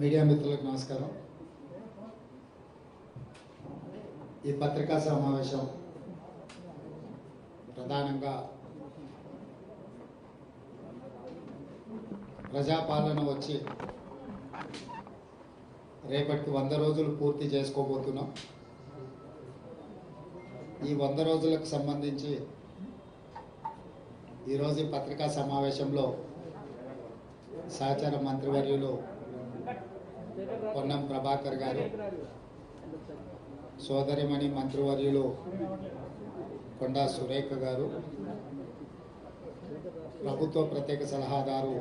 Media మిత్రులకు నమస్కారం. ఈ పత్రికా సమావేశం ప్రధానంగా ప్రజాపాలన వచ్చి రేపటికి 100 రోజులు పూర్తి చేసుకోబోతున్నాం. ఈ 100 రోజులకు సంబంధించి ఈరోజు ఈ పత్రికా సమావేశంలో సహచార మంత్రివర్యులు పొన్నం ప్రభాకర్ గారు, సోదరిమణి మంత్రివర్యులు కొండా సురేఖ గారు, ప్రభుత్వ ప్రత్యేక సలహాదారు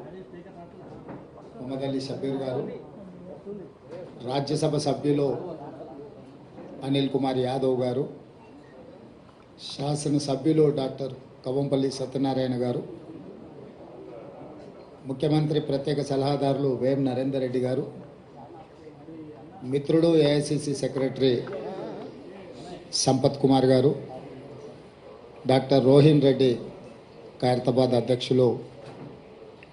మొహమ్మద్ అలీ షబీర్ గారు, రాజ్యసభ సభ్యులు అనిల్ కుమార్ యాదవ్ గారు, శాసనసభ్యులు డాక్టర్ కవంపల్లి సత్యనారాయణ గారు, ముఖ్యమంత్రి ప్రత్యేక సలహాదారులు వేం నరేందర్ రెడ్డి గారు, మిత్రుడు ఏఐసిసి సెక్రటరీ సంపత్ కుమార్ గారు, డాక్టర్ రోహిన్ రెడ్డి ఖైరతాబాద్ అధ్యక్షులు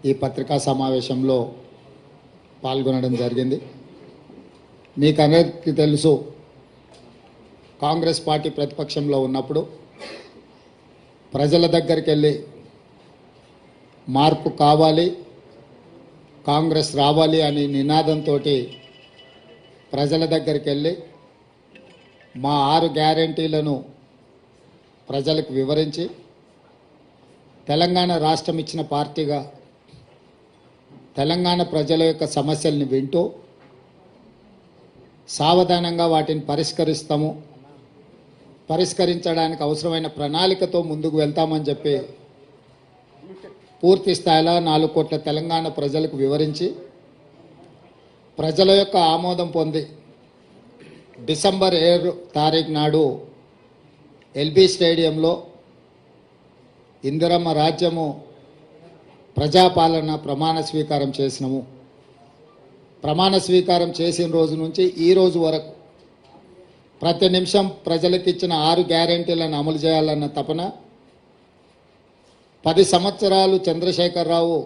ఈ పత్రికా సమావేశంలో పాల్గొనడం జరిగింది. మీకు అందరికీ తెలుసు, కాంగ్రెస్ పార్టీ ప్రతిపక్షంలో ఉన్నప్పుడు ప్రజల దగ్గరికి వెళ్ళి మార్పు కావాలి, కాంగ్రెస్ రావాలి అని నినాదంతో ప్రజల దగ్గరికి వెళ్ళి మా 6 గ్యారెంటీలను ప్రజలకు వివరించి తెలంగాణ రాష్ట్రం ఇచ్చిన పార్టీగా తెలంగాణ ప్రజల యొక్క సమస్యల్ని వింటూ సావధానంగా వాటిని పరిష్కరించడానికి అవసరమైన ప్రణాళికతో ముందుకు వెళ్తామని చెప్పి పూర్తి స్థాయిలో 4 కోట్ల తెలంగాణ ప్రజలకు వివరించి ప్రజల యొక్క ఆమోదం పొంది డిసెంబర్ 7 తారీఖు నాడు ఎల్బీ స్టేడియంలో ఇందిరమ్మ రాజ్యము ప్రజాపాలన ప్రమాణ స్వీకారం చేసినాము. ప్రమాణ స్వీకారం చేసిన రోజు నుంచి ఈ రోజు వరకు ప్రతి నిమిషం ప్రజలకు ఇచ్చిన 6 గ్యారెంటీలను అమలు చేయాలన్న తపన, 10 సంవత్సరాలు చంద్రశేఖరరావు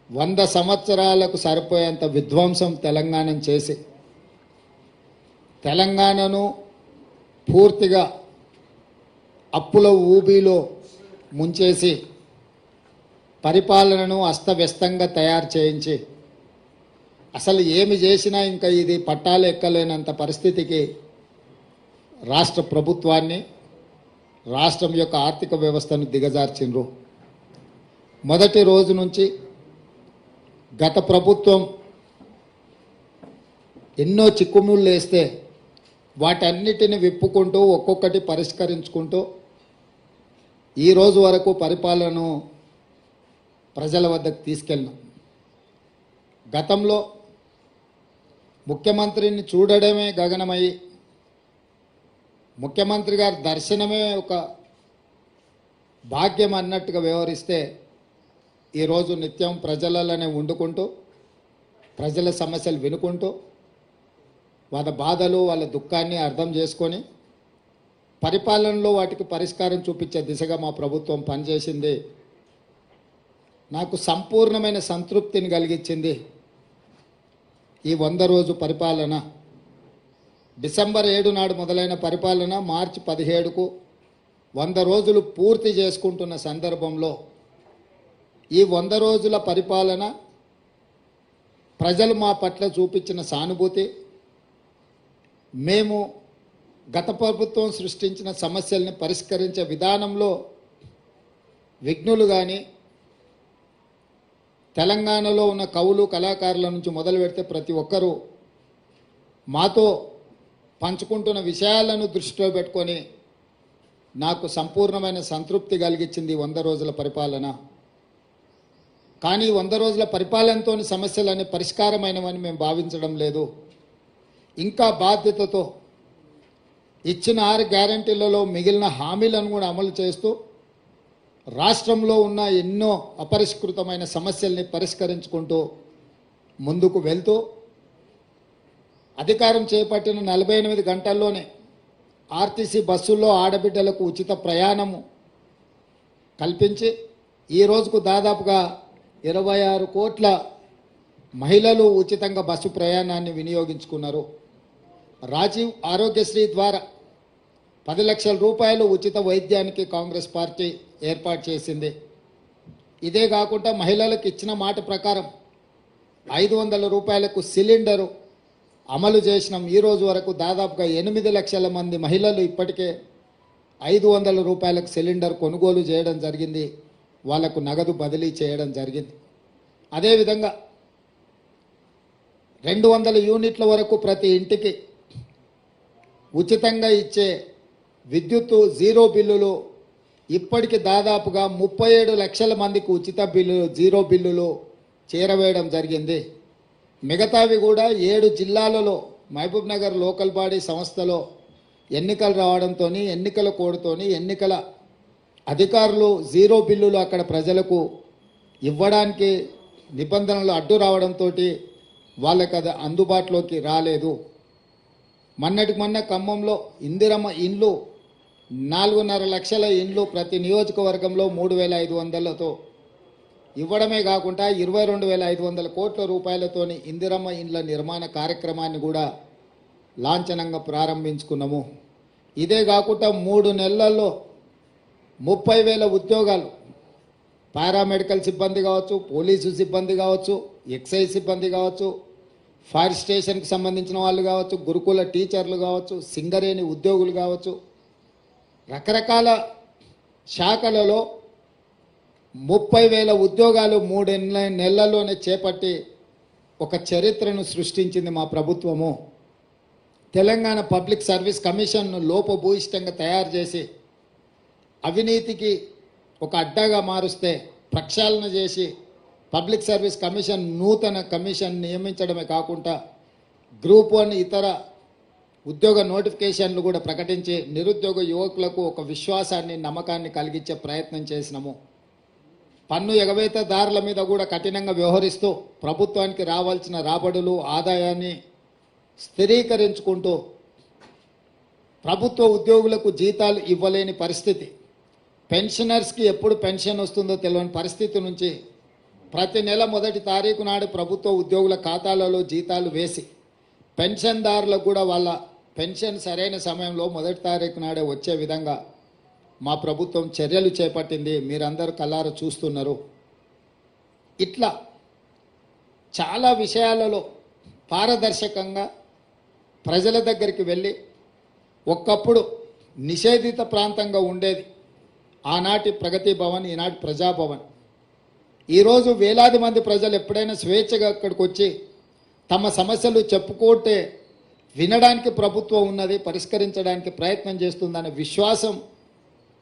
100 సంవత్సరాలకు సరిపోయేంత విధ్వంసం తెలంగాణను చేసి తెలంగాణను పూర్తిగా అప్పుల ఊబిలో ముంచేసి పరిపాలనను అస్తవ్యస్తంగా తయారు చేయించి అసలు ఏమి చేసినా ఇంకా ఇది పట్టాలు ఎక్కలేనంత పరిస్థితికి రాష్ట్ర ప్రభుత్వాన్ని, రాష్ట్రం యొక్క ఆర్థిక వ్యవస్థను దిగజార్చిండ్రు. మొదటి రోజు నుంచి గత ప్రభుత్వం ఎన్నో చిక్కుముళ్ళు వేస్తే వాటన్నిటిని విప్పుకుంటూ ఒక్కొక్కటి పరిష్కరించుకుంటూ ఈ రోజు వరకు పరిపాలనను ప్రజల వద్దకు తీసుకెళ్ళినాం. గతంలో ముఖ్యమంత్రిని చూడడమే గగనమయ్యి ముఖ్యమంత్రి గారి దర్శనమే ఒక భాగ్యం అన్నట్టుగా వ్యవహరిస్తే ఈరోజు నిత్యం ప్రజలలోనే వండుకుంటూ ప్రజల సమస్యలు వినుకుంటూ వాళ్ళ బాధలు వాళ్ళ దుఃఖాన్ని అర్థం చేసుకొని పరిపాలనలో వాటికి పరిష్కారం చూపించే దిశగా మా ప్రభుత్వం పనిచేసింది. నాకు సంపూర్ణమైన సంతృప్తిని కలిగించింది ఈ 100 రోజు పరిపాలన. డిసెంబర్ 7 నాడు మొదలైన పరిపాలన మార్చి 17కు 100 రోజులు పూర్తి చేసుకుంటున్న సందర్భంలో ఈ 100 రోజుల పరిపాలన ప్రజలు మా పట్ల చూపించిన సానుభూతి, మేము గత ప్రభుత్వం సృష్టించిన సమస్యల్ని పరిష్కరించే విధానంలో విఘ్నులు కానీ, తెలంగాణలో ఉన్న కవులు కళాకారుల నుంచి మొదలు పెడితే ప్రతి ఒక్కరూ మాతో పంచుకుంటున్న విషయాలను దృష్టిలో పెట్టుకొని నాకు సంపూర్ణమైన సంతృప్తి కలిగించింది 100 రోజుల పరిపాలన. కానీ 100 రోజుల పరిపాలనతోని సమస్యలన్నీ పరిష్కారమైనవని మేము భావించడం లేదు. ఇంకా బాధ్యతతో ఇచ్చిన 6 గ్యారెంటీలలో మిగిలిన హామీలను కూడా అమలు చేస్తూ రాష్ట్రంలో ఉన్న ఎన్నో అపరిష్కృతమైన సమస్యల్ని పరిష్కరించుకుంటూ ముందుకు వెళ్తూ అధికారం చేపట్టిన 48 గంటల్లోనే ఆర్టీసీ బస్సుల్లో ఆడబిడ్డలకు ఉచిత ప్రయాణము కల్పించి ఈ రోజుకు దాదాపుగా 26 కోట్ల మహిళలు ఉచితంగా బస్సు ప్రయాణాన్ని వినియోగించుకున్నారు. రాజీవ్ ఆరోగ్యశ్రీ ద్వారా 10 లక్షల రూపాయలు ఉచిత వైద్యానికి కాంగ్రెస్ పార్టీ ఏర్పాటు చేసింది. ఇదే కాకుండా మహిళలకు ఇచ్చిన మాట ప్రకారం 500 రూపాయలకు సిలిండరు అమలు చేసినాం. ఈ రోజు వరకు దాదాపుగా 8 లక్షల మంది మహిళలు ఇప్పటికే 500 రూపాయలకు సిలిండర్ కొనుగోలు చేయడం జరిగింది. వాళ్లకు నగదు బదిలీ చేయడం జరిగింది. అదేవిధంగా 200 యూనిట్ల వరకు ప్రతి ఇంటికి ఉచితంగా ఇచ్చే విద్యుత్తు జీరో బిల్లులు ఇప్పటికి దాదాపుగా 37 లక్షల మందికి ఉచిత బిల్లులు జీరో బిల్లులు చేరవేయడం జరిగింది. మిగతావి కూడా 7 జిల్లాలలో మహబూబ్ నగర్ లోకల్ బాడీ సంస్థలో ఎన్నికలు రావడంతో ఎన్నికల కోడ్తోని ఎన్నికల అధికారులు జీరో బిల్లులు అక్కడ ప్రజలకు ఇవ్వడానికి నిబంధనలు అడ్డు రావడంతో వాళ్ళకి అది అందుబాటులోకి రాలేదు. మొన్నటికి మొన్న ఖమ్మంలో ఇందిరమ్మ ఇండ్లు 4.5 లక్షల ఇండ్లు ప్రతి నియోజకవర్గంలో 3,500లతో ఇవ్వడమే కాకుండా 22,500 కోట్ల రూపాయలతోని ఇందిరమ్మ ఇండ్ల నిర్మాణ కార్యక్రమాన్ని కూడా లాంఛనంగా ప్రారంభించుకున్నాము. ఇదే కాకుండా 3 నెలల్లో 30,000 ఉద్యోగాలు పారామెడికల్ సిబ్బంది కావచ్చు, పోలీసు సిబ్బంది కావచ్చు, ఎక్సైజ్ సిబ్బంది కావచ్చు, ఫైర్ స్టేషన్కి సంబంధించిన వాళ్ళు కావచ్చు, గురుకుల టీచర్లు కావచ్చు, సింగరేణి ఉద్యోగులు కావచ్చు, రకరకాల శాఖలలో 30,000 ఉద్యోగాలు 3 నెలల్లోనే చేపట్టి ఒక చరిత్రను సృష్టించింది మా ప్రభుత్వము. తెలంగాణ పబ్లిక్ సర్వీస్ కమిషన్ను లోపభూయిష్టంగా తయారు చేసి అవినీతికి ఒక అడ్డాగా మారుస్తే ప్రక్షాళన చేసి పబ్లిక్ సర్వీస్ కమిషన్ నూతన కమిషన్ నియమించడమే కాకుండా గ్రూప్ 1 ఇతర ఉద్యోగ నోటిఫికేషన్లు కూడా ప్రకటించి నిరుద్యోగ యువకులకు ఒక విశ్వాసాన్ని నమ్మకాన్ని కలిగించే ప్రయత్నం చేసినాము. పన్ను ఎగవేతదారుల మీద కూడా కఠినంగా వ్యవహరిస్తూ ప్రభుత్వానికి రావాల్సిన రాబడులు ఆదాయాన్ని స్థిరీకరించుకుంటూ ప్రభుత్వ ఉద్యోగులకు జీతాలు ఇవ్వలేని పరిస్థితి, పెన్షనర్స్కి ఎప్పుడు పెన్షన్ వస్తుందో తెలియని పరిస్థితి నుంచి ప్రతి నెల 1వ తారీఖు నాడు ప్రభుత్వ ఉద్యోగుల ఖాతాలలో జీతాలు వేసి పెన్షన్దారులకు కూడా వాళ్ళ పెన్షన్ సరైన సమయంలో 1వ తారీఖు నాడే వచ్చే విధంగా మా ప్రభుత్వం చర్యలు చేపట్టింది. మీరందరూ కళ్ళారా చూస్తున్నారు. ఇట్లా చాలా విషయాలలో పారదర్శకంగా ప్రజల దగ్గరికి వెళ్ళి ఒకప్పుడు నిషేధిత ప్రాంతంగా ఉండేది ఆనాటి ప్రగతి భవన్, ఈనాటి ప్రజాభవన్. ఈరోజు వేలాది మంది ప్రజలు ఎప్పుడైనా స్వేచ్ఛగా అక్కడికి వచ్చి తమ సమస్యలు చెప్పుకుంటే వినడానికి ప్రభుత్వం ఉన్నది, పరిష్కరించడానికి ప్రయత్నం చేస్తుందనే విశ్వాసం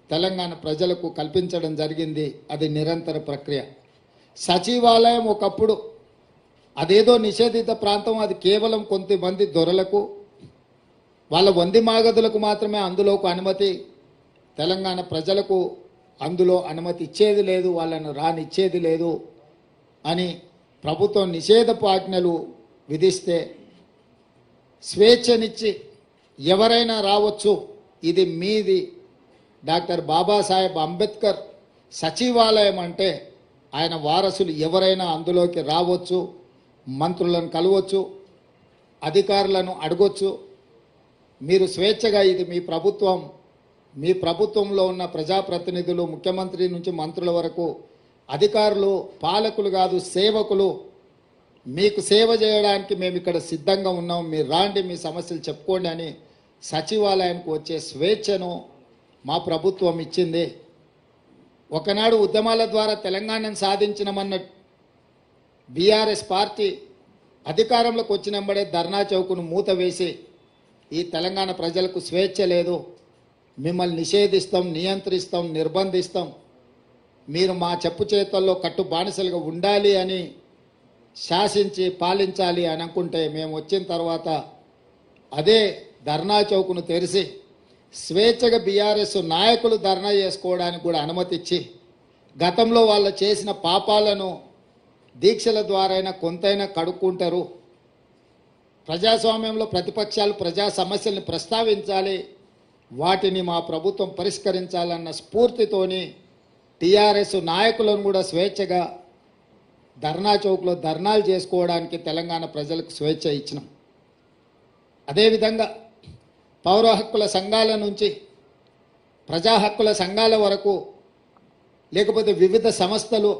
తెలంగాణ ప్రజలకు కల్పించడం జరిగింది. అది నిరంతర ప్రక్రియ. సచివాలయం ఒకప్పుడు అదేదో నిషేధిత ప్రాంతం, అది కేవలం కొంతమంది దొరలకు వాళ్ళ వంది మాగదులకు మాత్రమే అందులోకి అనుమతి, తెలంగాణ ప్రజలకు అందులో అనుమతి ఇచ్చేది లేదు, వాళ్ళను రానిచ్చేది లేదు అని ప్రభుత్వం నిషేధపు ఆజ్ఞలు విధిస్తే స్వేచ్ఛనిచ్చి ఎవరైనా రావచ్చు, ఇది మీది, డాక్టర్ బాబాసాహెబ్ అంబేద్కర్ సచివాలయం అంటే ఆయన వారసులు ఎవరైనా అందులోకి రావచ్చు, మంత్రులను కలవచ్చు, అధికారులను అడగొచ్చు, మీరు స్వేచ్ఛగా, ఇది మీ ప్రభుత్వం, మీ ప్రభుత్వంలో ఉన్న ప్రజాప్రతినిధులు ముఖ్యమంత్రి నుంచి మంత్రుల వరకు అధికారులు పాలకులు కాదు, సేవకులు, మీకు సేవ చేయడానికి మేము ఇక్కడ సిద్ధంగా ఉన్నాం, మీరు రాండి, మీ సమస్యలు చెప్పుకోండి అని సచివాలయానికి వచ్చే స్వేచ్ఛను మా ప్రభుత్వం ఇచ్చింది. ఒకనాడు ఉద్యమాల ద్వారా తెలంగాణను సాధించినమన్న బీఆర్ఎస్ పార్టీ అధికారంలోకి వచ్చినంబడే ధర్నా చౌకును మూత వేసి ఈ తెలంగాణ ప్రజలకు స్వేచ్ఛ లేదు, మిమ్మల్ని నిషేధిస్తాం, నియంత్రిస్తాం, నిర్బంధిస్తాం, మీరు మా చెప్పు చేతల్లో కట్టు బానిసలుగా ఉండాలి అని శాసించి పాలించాలి అని అనుకుంటే మేము వచ్చిన తర్వాత అదే ధర్నా చౌకును తెరిచి స్వేచ్ఛగా బీఆర్ఎస్ నాయకులు ధర్నా చేసుకోవడానికి కూడా అనుమతి ఇచ్చి గతంలో వాళ్ళు చేసిన పాపాలను దీక్షల ద్వారా కొంతైనా కడుక్కుంటారు, ప్రజాస్వామ్యంలో ప్రతిపక్షాలు ప్రజా సమస్యల్ని ప్రస్తావించాలి, వాటిని మా ప్రభుత్వం పరిష్కరించాలన్న స్ఫూర్తితోని టీఆర్ఎస్ నాయకులను కూడా స్వేచ్ఛగా ధర్నా చౌక్లో ధర్నాలు చేసుకోవడానికి తెలంగాణ ప్రజలకు స్వేచ్ఛ ఇచ్చినాం. అదేవిధంగా పౌర హక్కుల సంఘాల నుంచి ప్రజా హక్కుల సంఘాల వరకు, లేకపోతే వివిధ సంస్థలు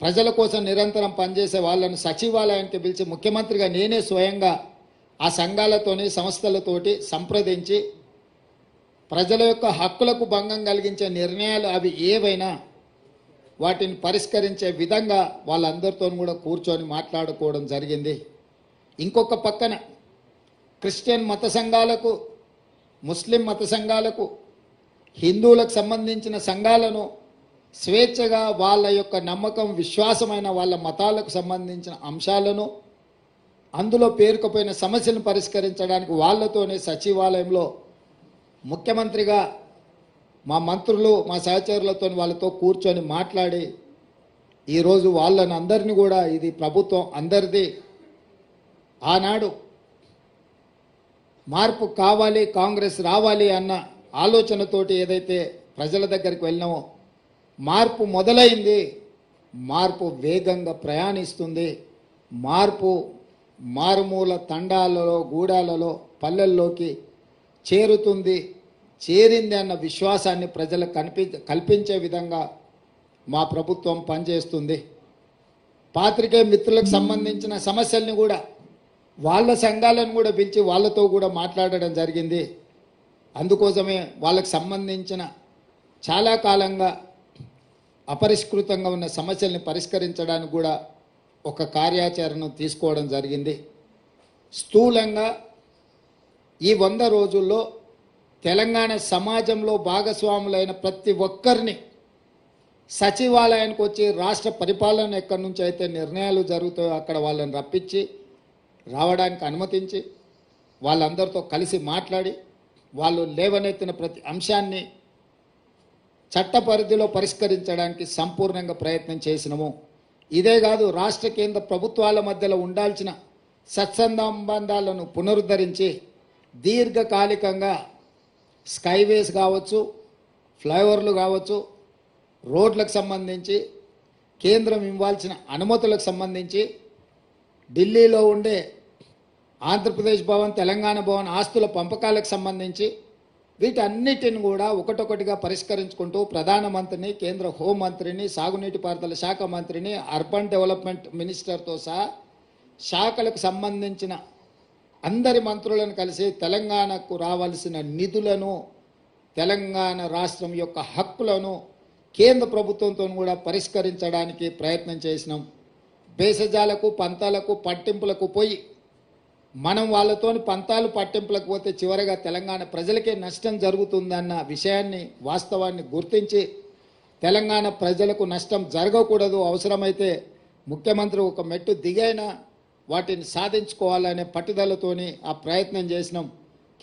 ప్రజల కోసం నిరంతరం పనిచేసే వాళ్ళను సచివాలయానికి పిలిచి ముఖ్యమంత్రిగా నేనే స్వయంగా ఆ సంఘాలతోని సంస్థలతోటి సంప్రదించి ప్రజల యొక్క హక్కులకు భంగం కలిగించే నిర్ణయాలు అవి ఏవైనా వాటిని పరిష్కరించే విధంగా వాళ్ళందరితో కూడా కూర్చొని మాట్లాడుకోవడం జరిగింది. ఇంకొక పక్కన క్రిస్టియన్ మత సంఘాలకు, ముస్లిం మత సంఘాలకు, హిందువులకు సంబంధించిన సంఘాలను స్వేచ్ఛగా వాళ్ళ యొక్క నమ్మకం, విశ్వాసమైన వాళ్ళ మతాలకు సంబంధించిన అంశాలను, అందులో పేరుకుపోయిన సమస్యలను పరిష్కరించడానికి వాళ్ళతోనే సచివాలయంలో ముఖ్యమంత్రిగా మా మంత్రులు, మా సహచరులతో వాళ్ళతో కూర్చొని మాట్లాడి ఈరోజు వాళ్ళని అందరినీ కూడా, ఇది ప్రభుత్వం అందరిది, ఆనాడు మార్పు కావాలి, కాంగ్రెస్ రావాలి అన్న ఆలోచనతోటి ఏదైతే ప్రజల దగ్గరికి వెళ్ళినామో మార్పు మొదలైంది. మార్పు వేగంగా ప్రయాణిస్తుంది. మార్పు మారుమూల తండాలలో, గూడాలలో, పల్లెల్లోకి చేరుతుంది, చేరింది అన్న విశ్వాసాన్ని ప్రజలకు కల్పించే విధంగా మా ప్రభుత్వం పనిచేస్తుంది. పాత్రికేయ మిత్రులకు సంబంధించిన సమస్యల్ని కూడా వాళ్ళ సంఘాలను కూడా పిలిచి వాళ్ళతో కూడా మాట్లాడడం జరిగింది. అందుకోసమే వాళ్ళకు సంబంధించిన చాలా కాలంగా అపరిష్కృతంగా ఉన్న సమస్యల్ని పరిష్కరించడానికి కూడా ఒక కార్యాచరణను తీసుకోవడం జరిగింది. స్థూలంగా ఈ 100 రోజుల్లో తెలంగాణ సమాజంలో భాగస్వాములైన ప్రతి ఒక్కరిని సచివాలయానికి వచ్చి రాష్ట్ర పరిపాలన ఎక్కడి నుంచి అయితే నిర్ణయాలు జరుగుతాయో అక్కడ వాళ్ళని రప్పించి రావడానికి అనుమతించి వాళ్ళందరితో కలిసి మాట్లాడి వాళ్ళు లేవనెత్తిన ప్రతి అంశాన్ని చట్ట పరిధిలో పరిష్కరించడానికి సంపూర్ణంగా ప్రయత్నం చేసినాము. ఇదే కాదు, రాష్ట్ర కేంద్ర ప్రభుత్వాల మధ్యలో ఉండాల్సిన సత్సంబంధాలను పునరుద్ధరించి దీర్ఘకాలికంగా స్కైవేస్ కావచ్చు, ఫ్లైఓవర్లు కావచ్చు, రోడ్లకు సంబంధించి కేంద్రం ఇవ్వాల్సిన అనుమతులకు సంబంధించి ఢిల్లీలో ఉండే ఆంధ్రప్రదేశ్ భవన్, తెలంగాణ భవన్ ఆస్తుల పంపకాలకు సంబంధించి వీటన్నిటిని కూడా ఒకటొకటిగా పరిష్కరించుకుంటూ ప్రధానమంత్రిని, కేంద్ర హోంమంత్రిని, సాగునీటి పారుదల శాఖ మంత్రిని, అర్బన్ డెవలప్మెంట్ మినిస్టర్తో సహా శాఖలకు సంబంధించిన అందరి మంత్రులను కలిసి తెలంగాణకు రావాల్సిన నిధులను, తెలంగాణ రాష్ట్రం యొక్క హక్కులను కేంద్ర ప్రభుత్వంతో కూడా పరిష్కరించడానికి ప్రయత్నం చేసినాం. భేషజాలకు, పంతాలకు, పట్టింపులకు పోయి మనం వాళ్ళతోని పంతాలు పట్టింపులకు పోతే చివరగా తెలంగాణ ప్రజలకే నష్టం జరుగుతుందన్న విషయాన్ని, వాస్తవాన్ని గుర్తించి తెలంగాణ ప్రజలకు నష్టం జరగకూడదు, అవసరమైతే ముఖ్యమంత్రి ఒక మెట్టు దిగైనా వాటిని సాధించుకోవాలనే పట్టుదలతోని ఆ ప్రయత్నం చేసినాం.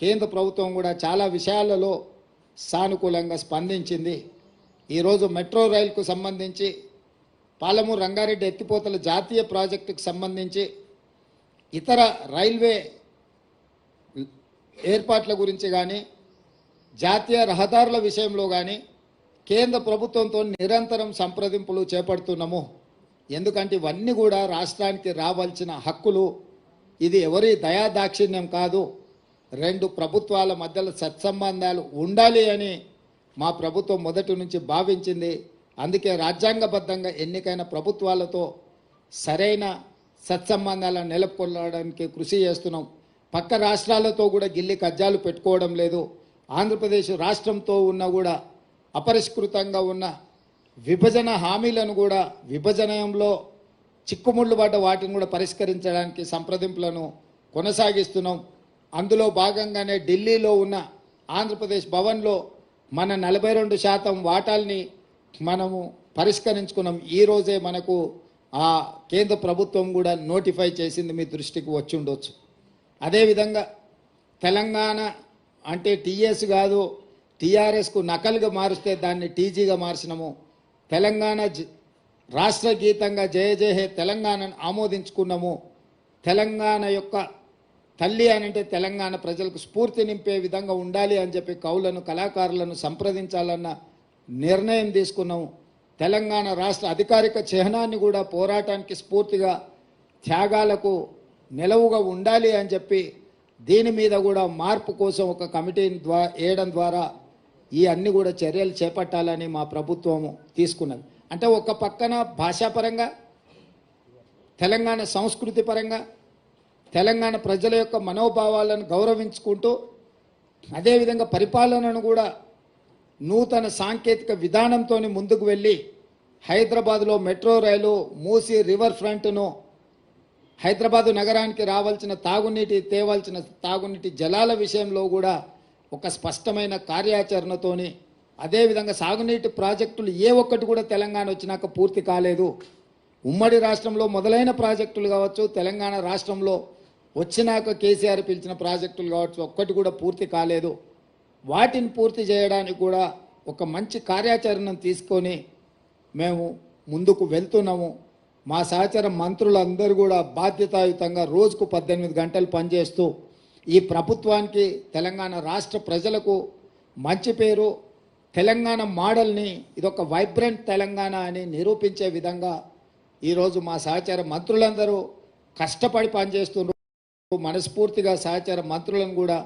కేంద్ర ప్రభుత్వం కూడా చాలా విషయాలలో సానుకూలంగా స్పందించింది. ఈరోజు మెట్రో రైలుకు సంబంధించి, పాలమూరు రంగారెడ్డి ఎత్తిపోతల జాతీయ ప్రాజెక్టుకు సంబంధించి, ఇతర రైల్వే ఏర్పాట్ల గురించి కానీ, జాతీయ రహదారుల విషయంలో కానీ కేంద్ర ప్రభుత్వంతో నిరంతరం సంప్రదింపులు చేపడుతున్నాము. ఎందుకంటే ఇవన్నీ కూడా రాష్ట్రానికి రావాల్సిన హక్కులు. ఇది ఎవరి దయాదాక్షిణ్యం కాదు, రెండు ప్రభుత్వాల మధ్యలో సత్సంబంధాలు ఉండాలి అని మా ప్రభుత్వం మొదటి నుంచి భావించింది. అందుకే రాజ్యాంగబద్ధంగా ఎన్నికైన ప్రభుత్వాలతో సరైన సత్సంబంధాలను నెలకొల్పడానికి కృషి చేస్తున్నాం. పక్క రాష్ట్రాలతో కూడా గిల్లి కజ్జాలు పెట్టుకోవడం లేదు. ఆంధ్రప్రదేశ్ రాష్ట్రంతో ఉన్న కూడా అపరిష్కృతంగా ఉన్న విభజన హామీలను కూడా, విభజనలో చిక్కుముళ్ళు పడ్డ వాటిని కూడా పరిష్కరించడానికి సంప్రదింపులను కొనసాగిస్తున్నాం. అందులో భాగంగానే ఢిల్లీలో ఉన్న ఆంధ్రప్రదేశ్ భవన్లో మన 42% వాటాల్ని మనము పరిష్కరించుకున్నాం. ఈరోజే మనకు ఆ కేంద్ర ప్రభుత్వం కూడా నోటిఫై చేసింది, మీ దృష్టికి వచ్చి ఉండొచ్చు. అదేవిధంగా తెలంగాణ అంటే టీఎస్ కాదు, టీఆర్ఎస్కు నకలుగా మారిస్తే దాన్ని టీజీగా మార్చినాము. తెలంగాణ రాష్ట్ర గీతంగా జయ జయ హే తెలంగాణను ఆమోదించుకున్నాము. తెలంగాణ యొక్క తల్లి అని అంటే తెలంగాణ ప్రజలకు స్ఫూర్తి నింపే విధంగా ఉండాలి అని చెప్పి కవులను, కళాకారులను సంప్రదించాలన్న నిర్ణయం తీసుకున్నాము. తెలంగాణ రాష్ట్ర అధికారిక చిహ్నాన్ని కూడా పోరాటానికి స్ఫూర్తిగా త్యాగాలకు నిలవుగా ఉండాలి అని చెప్పి దీని మీద కూడా మార్పు కోసం ఒక కమిటీని వేయడం ద్వారా ఈ అన్ని కూడా చర్యలు చేపట్టాలని మా ప్రభుత్వము తీసుకున్నది. అంటే ఒక పక్కన భాషాపరంగా, తెలంగాణ సంస్కృతి పరంగా, తెలంగాణ ప్రజల యొక్క మనోభావాలను గౌరవించుకుంటూ అదేవిధంగా పరిపాలనను కూడా నూతన సాంకేతిక విధానంతో ముందుకు వెళ్ళి హైదరాబాద్లో మెట్రో రైలు, మూసీ రివర్ ఫ్రంట్ను, హైదరాబాదు నగరానికి రావాల్సిన తేవాల్సిన తాగునీటి జలాల విషయంలో కూడా ఒక స్పష్టమైన కార్యాచరణతోని, అదేవిధంగా సాగునీటి ప్రాజెక్టులు ఏ ఒక్కటి కూడా తెలంగాణ వచ్చినాక పూర్తి కాలేదు. ఉమ్మడి రాష్ట్రంలో మొదలైన ప్రాజెక్టులు కావచ్చు, తెలంగాణ రాష్ట్రంలో వచ్చినాక కేసీఆర్ పిలిచిన ప్రాజెక్టులు కావచ్చు, ఒక్కటి కూడా పూర్తి కాలేదు. వాటిని పూర్తి చేయడానికి కూడా ఒక మంచి కార్యాచరణను తీసుకొని మేము ముందుకు వెళ్తున్నాము. మా సహచర మంత్రులందరూ కూడా బాధ్యతాయుతంగా రోజుకు 18 గంటలు పనిచేస్తూ ఈ ప్రభుత్వానికి, తెలంగాణ రాష్ట్ర ప్రజలకు మంచి పేరు, తెలంగాణ మోడల్ని ఇదొక వైబ్రెంట్ తెలంగాణ అని నిరూపించే విధంగా ఈరోజు మా సహచర మంత్రులందరూ కష్టపడి పనిచేస్తున్నారు. మనస్ఫూర్తిగా సహచర మంత్రులను కూడా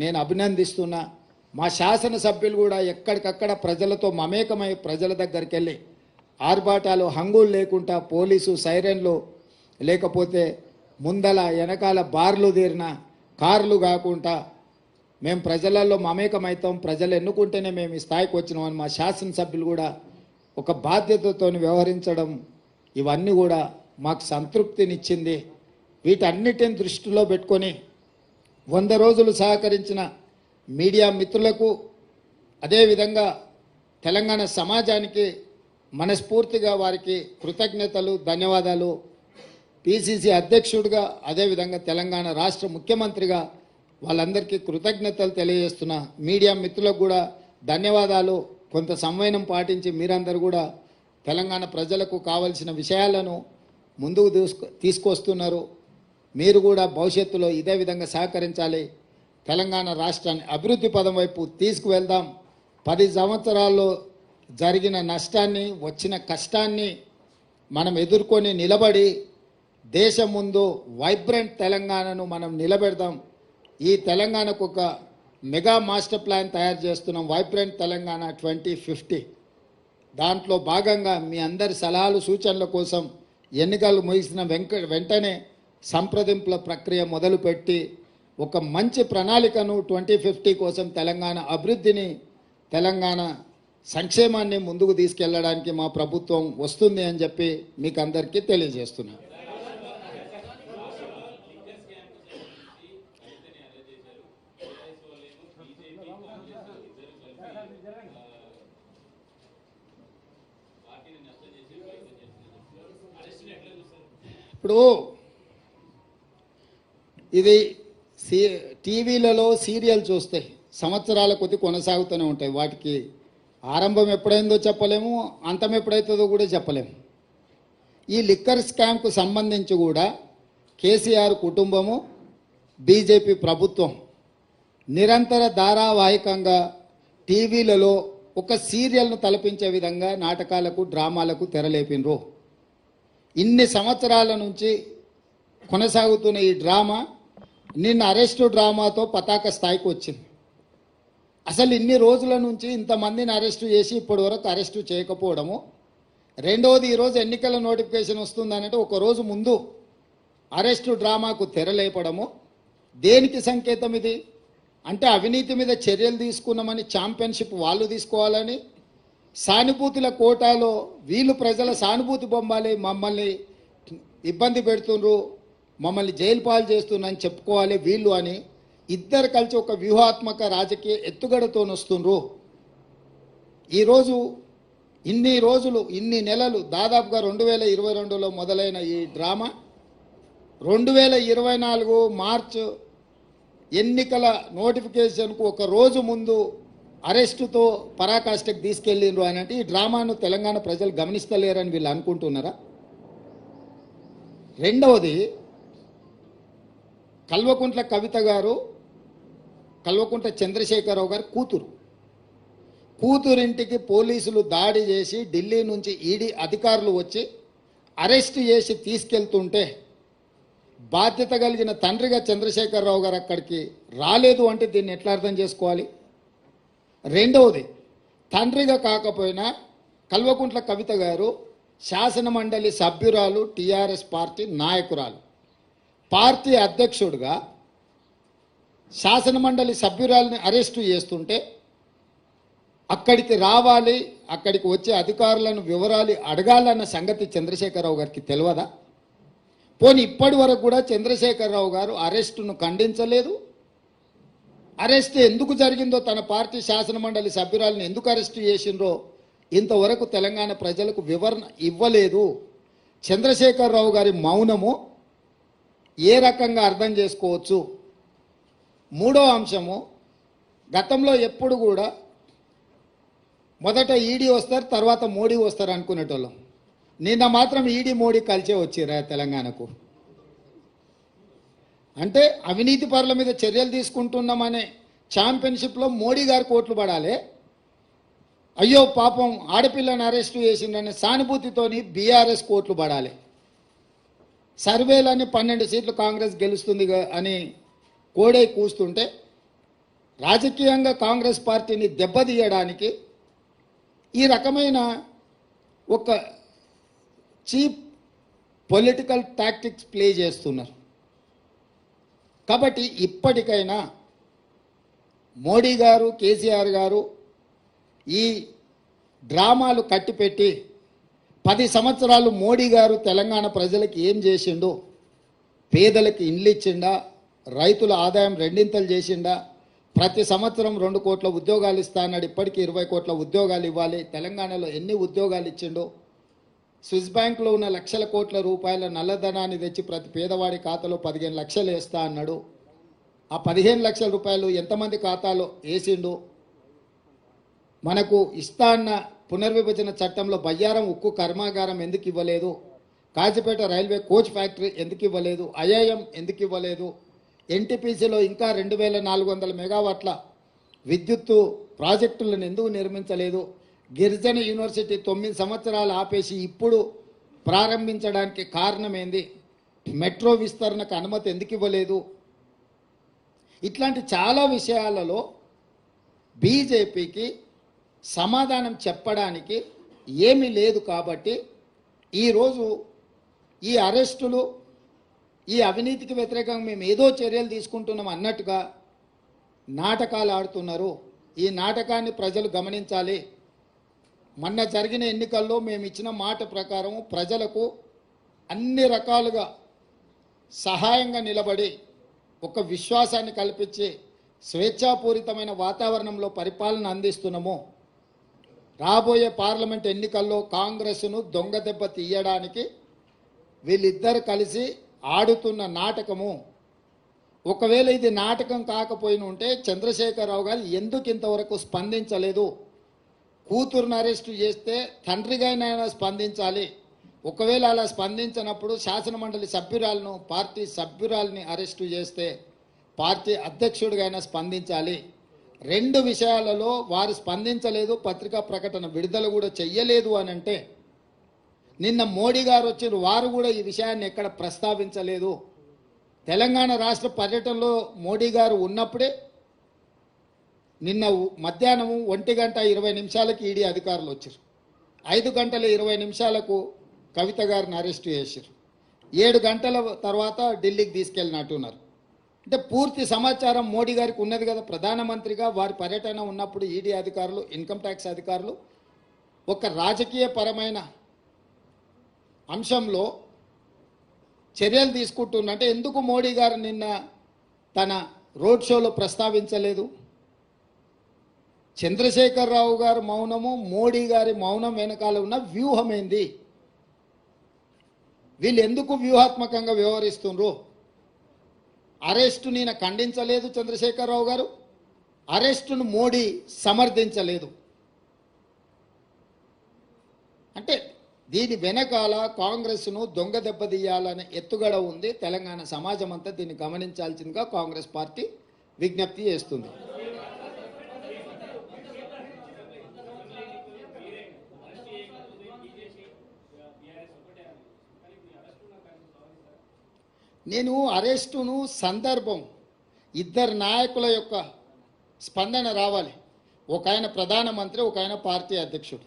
నేను అభినందిస్తున్నా. మా శాసనసభ్యులు కూడా ఎక్కడికక్కడ ప్రజలతో మమేకమై ప్రజల దగ్గరికి వెళ్ళి ఆర్భాటాలు, హంగులు లేకుండా, పోలీసు సైరన్లు లేకపోతే ముందల వెనకాల బార్లు తీరిన కార్లు కాకుండా మేము ప్రజలలో మమేకమవుతాం, ప్రజలు ఎన్నుకుంటేనే మేము ఈ స్థాయికి వచ్చినామని మా శాసనసభ్యులు కూడా ఒక బాధ్యతతో వ్యవహరించడం, ఇవన్నీ కూడా మాకు సంతృప్తినిచ్చింది. వీటన్నిటిని దృష్టిలో పెట్టుకొని 100 రోజులు సహకరించిన మీడియా మిత్రులకు, అదేవిధంగా తెలంగాణ సమాజానికి మనస్ఫూర్తిగా వారికి కృతజ్ఞతలు, ధన్యవాదాలు. పిసిసి అధ్యక్షుడిగా, అదేవిధంగా తెలంగాణ రాష్ట్ర ముఖ్యమంత్రిగా వాళ్ళందరికీ కృతజ్ఞతలు తెలియజేస్తున్నా. మీడియా మిత్రులకు కూడా ధన్యవాదాలు. కొంత సంవయనం పాటించి మీరందరూ కూడా తెలంగాణ ప్రజలకు కావలసిన విషయాలను ముందుకు తీసుకొస్తున్నారు. మీరు కూడా భవిష్యత్తులో ఇదే విధంగా సహకరించాలి. తెలంగాణ రాష్ట్రాన్ని అభివృద్ధి పదం వైపు తీసుకువెళ్దాం. 10 సంవత్సరాల్లో జరిగిన నష్టాన్ని, వచ్చిన కష్టాన్ని మనం ఎదుర్కొని నిలబడి దేశం ముందు వైబ్రెంట్ తెలంగాణను మనం నిలబెడదాం. ఈ తెలంగాణకు ఒక మెగా మాస్టర్ ప్లాన్ తయారు చేస్తున్నాం, వైబ్రెంట్ తెలంగాణ 2050. దాంట్లో భాగంగా మీ అందరి సలహాలు, సూచనల కోసం ఎన్నికలు ముగిసిన వెంటనే సంప్రదింపుల ప్రక్రియ మొదలుపెట్టి ఒక మంచి ప్రణాళికను 2050 కోసం తెలంగాణ అభివృద్ధిని, తెలంగాణ సంక్షేమాన్ని ముందుకు తీసుకెళ్లడానికి మా ప్రభుత్వం వస్తుంది అని చెప్పి మీకు అందరికీ తెలియజేస్తున్నాను. ఇప్పుడు ఇది టీవీలలో సీరియల్ చూస్తే సంవత్సరాల కొద్ది కొనసాగుతూనే ఉంటాయి. వాటికి ఆరంభం ఎప్పుడైందో చెప్పలేము, అంతం ఎప్పుడైతుందో కూడా చెప్పలేము. ఈ లిక్కర్ స్కామ్కు సంబంధించి కూడా కేసీఆర్ కుటుంబము, బీజేపీ ప్రభుత్వం నిరంతర ధారావాహికంగా టీవీలలో ఒక సీరియల్ను తలపించే విధంగా నాటకాలకు, డ్రామాలకు తెరలేపినరు. ఇన్ని సంవత్సరాల నుంచి కొనసాగుతున్న ఈ డ్రామా నిన్న అరెస్టు డ్రామాతో పతాక స్థాయికి వచ్చింది. అసలు ఇన్ని రోజుల నుంచి ఇంతమందిని అరెస్టు చేసి ఇప్పటి వరకు అరెస్టు చేయకపోవడము, రెండవది ఈరోజు ఎన్నికల నోటిఫికేషన్ వస్తుందనంటే ఒక రోజు ముందు అరెస్టు డ్రామాకు తెరలేపడము దేనికి సంకేతం ఇది? అంటే అవినీతి మీద చర్యలు తీసుకున్నామని ఛాంపియన్షిప్ వాళ్ళు తీసుకోవాలని, సానుభూతుల కోటాలో వీళ్ళు ప్రజల సానుభూతి బొమ్మాలి, మమ్మల్ని ఇబ్బంది పెడుతుండ్రు, మమ్మల్ని జైలు పాలు చేస్తున్నారని చెప్పుకోవాలి వీళ్ళు అని ఇద్దరు కలిసి ఒక వ్యూహాత్మక రాజకీయ ఎత్తుగడతో వస్తుండ్రు. ఈరోజు ఇన్ని నెలలు దాదాపుగా 2022లో మొదలైన ఈ డ్రామా 2024 మార్చ్ ఎన్నికల నోటిఫికేషన్కు ఒక రోజు ముందు అరెస్టుతో పరాకాష్ఠకు తీసుకెళ్ళిండ్రు అని అంటే ఈ డ్రామాను తెలంగాణ ప్రజలు గమనిస్తలేరని వీళ్ళు అనుకుంటున్నారా? రెండవది, కల్వకుంట్ల కవిత గారు, కల్వకుంట్ల చంద్రశేఖరరావు గారు కూతురు. కూతురింటికి పోలీసులు దాడి చేసి ఢిల్లీ నుంచి ఈడీ అధికారులు వచ్చి అరెస్ట్ చేసి తీసుకెళ్తుంటే బాధ్యత కలిగిన తండ్రిగా చంద్రశేఖరరావు గారు అక్కడికి రాలేదు అంటే దీన్ని ఎట్లా అర్థం చేసుకోవాలి? రెండవది, తండ్రిగా కాకపోయినా కల్వకుంట్ల కవిత గారు శాసన మండలి సభ్యురాలు, టీఆర్ఎస్ పార్టీ నాయకురాలు, పార్టీ అధ్యక్షుడిగా శాసన మండలి సభ్యురాలని అరెస్టు చేస్తుంటే అక్కడికి రావాలి, అక్కడికి వచ్చే అధికారులను వివరాలు అడగాలన్న సంగతి చంద్రశేఖరరావు గారికి తెలియదా? పోనీ ఇప్పటి వరకు కూడా చంద్రశేఖరరావు గారు అరెస్టును ఖండించలేదు. అరెస్ట్ ఎందుకు జరిగిందో, తన పార్టీ శాసన మండలి సభ్యురాలను ఎందుకు అరెస్టు చేసిండ్రో ఇంతవరకు తెలంగాణ ప్రజలకు వివరణ ఇవ్వలేదు. చంద్రశేఖరరావు గారి మౌనము ఏ రకంగా అర్థం చేసుకోవచ్చు? మూడో అంశము, గతంలో ఎప్పుడు కూడా మొదట ఈడీ వస్తారు, తర్వాత మోడీ వస్తారు అనుకునేటోళ్ళం. నిన్న మాత్రం ఈడీ మోడీ కలిసే వచ్చిరా తెలంగాణకు. అంటే అవినీతి పరుల మీద చర్యలు తీసుకుంటున్నామనే ఛాంపియన్షిప్లో మోడీ గారు కోట్లు పడాలి, అయ్యో పాపం ఆడపిల్లని అరెస్టు చేసిందనే సానుభూతితోని బీఆర్ఎస్ కోట్లు పడాలి. సర్వేలని 12 సీట్లు కాంగ్రెస్ గెలుస్తుంది అని కోడై కూస్తుంటే రాజకీయంగా కాంగ్రెస్ పార్టీని దెబ్బతీయడానికి ఈ రకమైన ఒక చీప్ పొలిటికల్ టాక్టిక్స్ ప్లే చేస్తున్నారు. కాబట్టి ఇప్పటికైనా మోడీ గారు, కేసీఆర్ గారు ఈ డ్రామాలు కట్టిపెట్టి 10 సంవత్సరాలు మోడీ గారు తెలంగాణ ప్రజలకు ఏం చేసిండు? పేదలకు ఇండ్లు ఇచ్చిండా? రైతుల ఆదాయం రెండింతలు చేసిండా? ప్రతి సంవత్సరం 2 కోట్ల ఉద్యోగాలు ఇస్తా అన్నాడు, ఇప్పటికీ 20 కోట్ల ఉద్యోగాలు ఇవ్వాలి. తెలంగాణలో ఎన్ని ఉద్యోగాలు ఇచ్చిండో? స్విస్ బ్యాంకులో ఉన్న లక్షల కోట్ల రూపాయల నల్లధనాన్ని తెచ్చి ప్రతి పేదవాడి ఖాతాలో 15 లక్షలు వేస్తా అన్నాడు. ఆ 15 లక్షల రూపాయలు ఎంతమంది ఖాతాలో వేసిండు? మనకు ఇస్తా అన్న పునర్విభజన చట్టంలో బయ్యారం ఉక్కు కర్మాగారం ఎందుకు ఇవ్వలేదు? కాజీపేట రైల్వే కోచ్ ఫ్యాక్టరీ ఎందుకు ఇవ్వలేదు? ఐఐఎం ఎందుకు ఇవ్వలేదు? ఎన్టీపీసీలో ఇంకా 2400 మెగావాట్ల విద్యుత్తు ప్రాజెక్టులను ఎందుకు నిర్మించలేదు? గిరిజన యూనివర్సిటీ 9 సంవత్సరాలు ఆపేసి ఇప్పుడు ప్రారంభించడానికి కారణమేంది? మెట్రో విస్తరణకు అనుమతి ఎందుకు ఇవ్వలేదు? ఇట్లాంటి చాలా విషయాలలో బీజేపీకి సమాధానం చెప్పడానికి ఏమీ లేదు. కాబట్టి ఈరోజు ఈ అరెస్టులు, ఈ అవినీతికి వ్యతిరేకంగా మేము ఏదో చర్యలు తీసుకుంటున్నాం అన్నట్టుగా నాటకాలు ఆడుతున్నారు. ఈ నాటకాన్ని ప్రజలు గమనించాలి. మొన్న జరిగిన ఎన్నికల్లో మేము ఇచ్చిన మాట ప్రకారం ప్రజలకు అన్ని రకాలుగా సహాయంగా నిలబడి ఒక విశ్వాసాన్ని కల్పించి స్వేచ్ఛాపూరితమైన వాతావరణంలో పరిపాలన అందిస్తున్నాము. రాబోయే పార్లమెంట్ ఎన్నికల్లో కాంగ్రెస్ను దొంగ దెబ్బ తీయడానికి వీళ్ళిద్దరు కలిసి ఆడుతున్న నాటకము. ఒకవేళ ఇది నాటకం కాకపోయిన ఉంటే చంద్రశేఖరరావు గారు ఎందుకు ఇంతవరకు స్పందించలేదు? కూతురును అరెస్టు చేస్తే తండ్రిగానైనా స్పందించాలి. ఒకవేళ అలా స్పందించినప్పుడు శాసనమండలి సభ్యురాలను, పార్టీ సభ్యురాలని అరెస్టు చేస్తే పార్టీ అధ్యక్షుడిగైనా స్పందించాలి. 2 విషయాలలో వారు స్పందించలేదు, పత్రికా ప్రకటన విడుదల కూడా చెయ్యలేదు అని అంటే, నిన్న మోడీ గారు వచ్చిన వారు కూడా ఈ విషయాన్ని ఎక్కడ ప్రస్తావించలేదు. తెలంగాణ రాష్ట్ర పర్యటనలో మోడీ గారు ఉన్నప్పుడే నిన్న మధ్యాహ్నం 1:20 ఈడీ అధికారులు వచ్చారు. 5:20 కవిత గారిని అరెస్టు చేశారు. 7 గంటల తర్వాత ఢిల్లీకి తీసుకెళ్ళినట్టున్నారు. అంటే పూర్తి సమాచారం మోడీ గారికి ఉన్నది కదా. ప్రధానమంత్రిగా వారి పర్యటన ఉన్నప్పుడు ఈడీ అధికారులు, ఇన్కమ్ ట్యాక్స్ అధికారులు ఒక రాజకీయ పరమైన అంశంలో చర్యలు తీసుకుంటున్నట్టే ఎందుకు మోడీ గారు నిన్న తన రోడ్ షోలో ప్రస్తావించలేదు? చంద్రశేఖరరావు గారు మౌనము, మోడీ గారి మౌనం వెనకాల ఉన్న వ్యూహం ఏంది? వీళ్ళు ఎందుకు వ్యూహాత్మకంగా వ్యవహరిస్తున్నారు? అరెస్టు నేను ఖండించలేదు చంద్రశేఖరరావు గారు, అరెస్టును మోడీ సమర్థించలేదు. అంటే దీని వెనకాల కాంగ్రెస్ను దొంగ దెబ్బతీయాలనే ఎత్తుగడ ఉంది. తెలంగాణ సమాజం అంతా దీన్ని గమనించాల్సిందిగా కాంగ్రెస్ పార్టీ విజ్ఞప్తి చేస్తుంది. నేను అరెస్టును సందర్భం ఇద్దరు నాయకుల యొక్క స్పందన రావాలి. ఒక ఆయన ప్రధానమంత్రి, ఒక ఆయన పార్టీ అధ్యక్షుడు.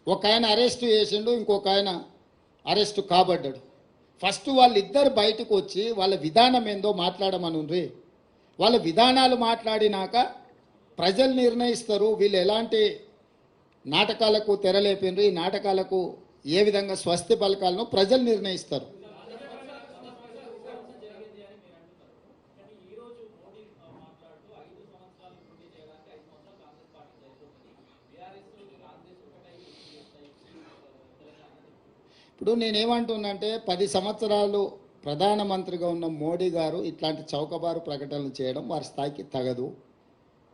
ఒక ఆయన అరెస్టు చేసిండు, ఇంకొక ఆయన అరెస్టు కాబడ్డాడు. ఫస్ట్ వాళ్ళిద్దరు బయటకు వచ్చి వాళ్ళ విధానం ఏందో మాట్లాడమనుండ్రి. వాళ్ళ విధానాలు మాట్లాడినాక ప్రజలు నిర్ణయిస్తారు వీళ్ళు ఎలాంటి నాటకాలకు తెరలేపిండ్రు, ఈ నాటకాలకు ఏ విధంగా స్వస్తి పలకాలను ప్రజలు నిర్ణయిస్తారు. ఇప్పుడు నేనేమంటున్నానంటే 10 సంవత్సరాలు ప్రధానమంత్రిగా ఉన్న మోడీ గారు ఇట్లాంటి చౌకబారు ప్రకటనలు చేయడం వారి స్థాయికి తగదు.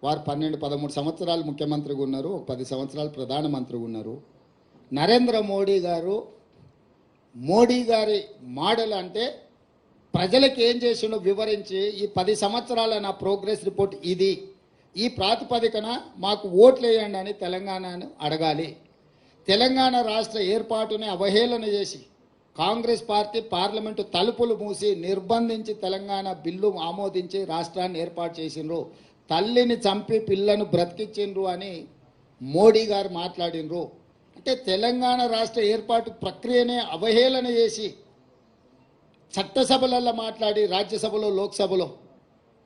వారు 12-13 సంవత్సరాలు ముఖ్యమంత్రిగా ఉన్నారు, 10 సంవత్సరాలు ప్రధానమంత్రిగా ఉన్నారు. నరేంద్ర మోడీ గారు మోడీ గారి మోడల్ అంటే ప్రజలకు ఏం చేసిండో వివరించి ఈ 10 సంవత్సరాల నా ప్రోగ్రెస్ రిపోర్ట్ ఇది, ఈ ప్రాతిపదికన మాకు ఓట్లు వేయండి అని తెలంగాణను అడగాలి. తెలంగాణ రాష్ట్ర ఏర్పాటుని అవహేళన చేసి కాంగ్రెస్ పార్టీ పార్లమెంటు తలుపులు మూసి నిర్బంధించి తెలంగాణ బిల్లు ఆమోదించి రాష్ట్రాన్ని ఏర్పాటు చేసిండ్రు. తల్లిని చంపి పిల్లను బ్రతికించిండ్రు అని మోడీ గారు మాట్లాడినరు. అంటే తెలంగాణ రాష్ట్ర ఏర్పాటు ప్రక్రియనే అవహేళన చేసి చట్టసభలలో మాట్లాడి రాజ్యసభలో లోక్సభలో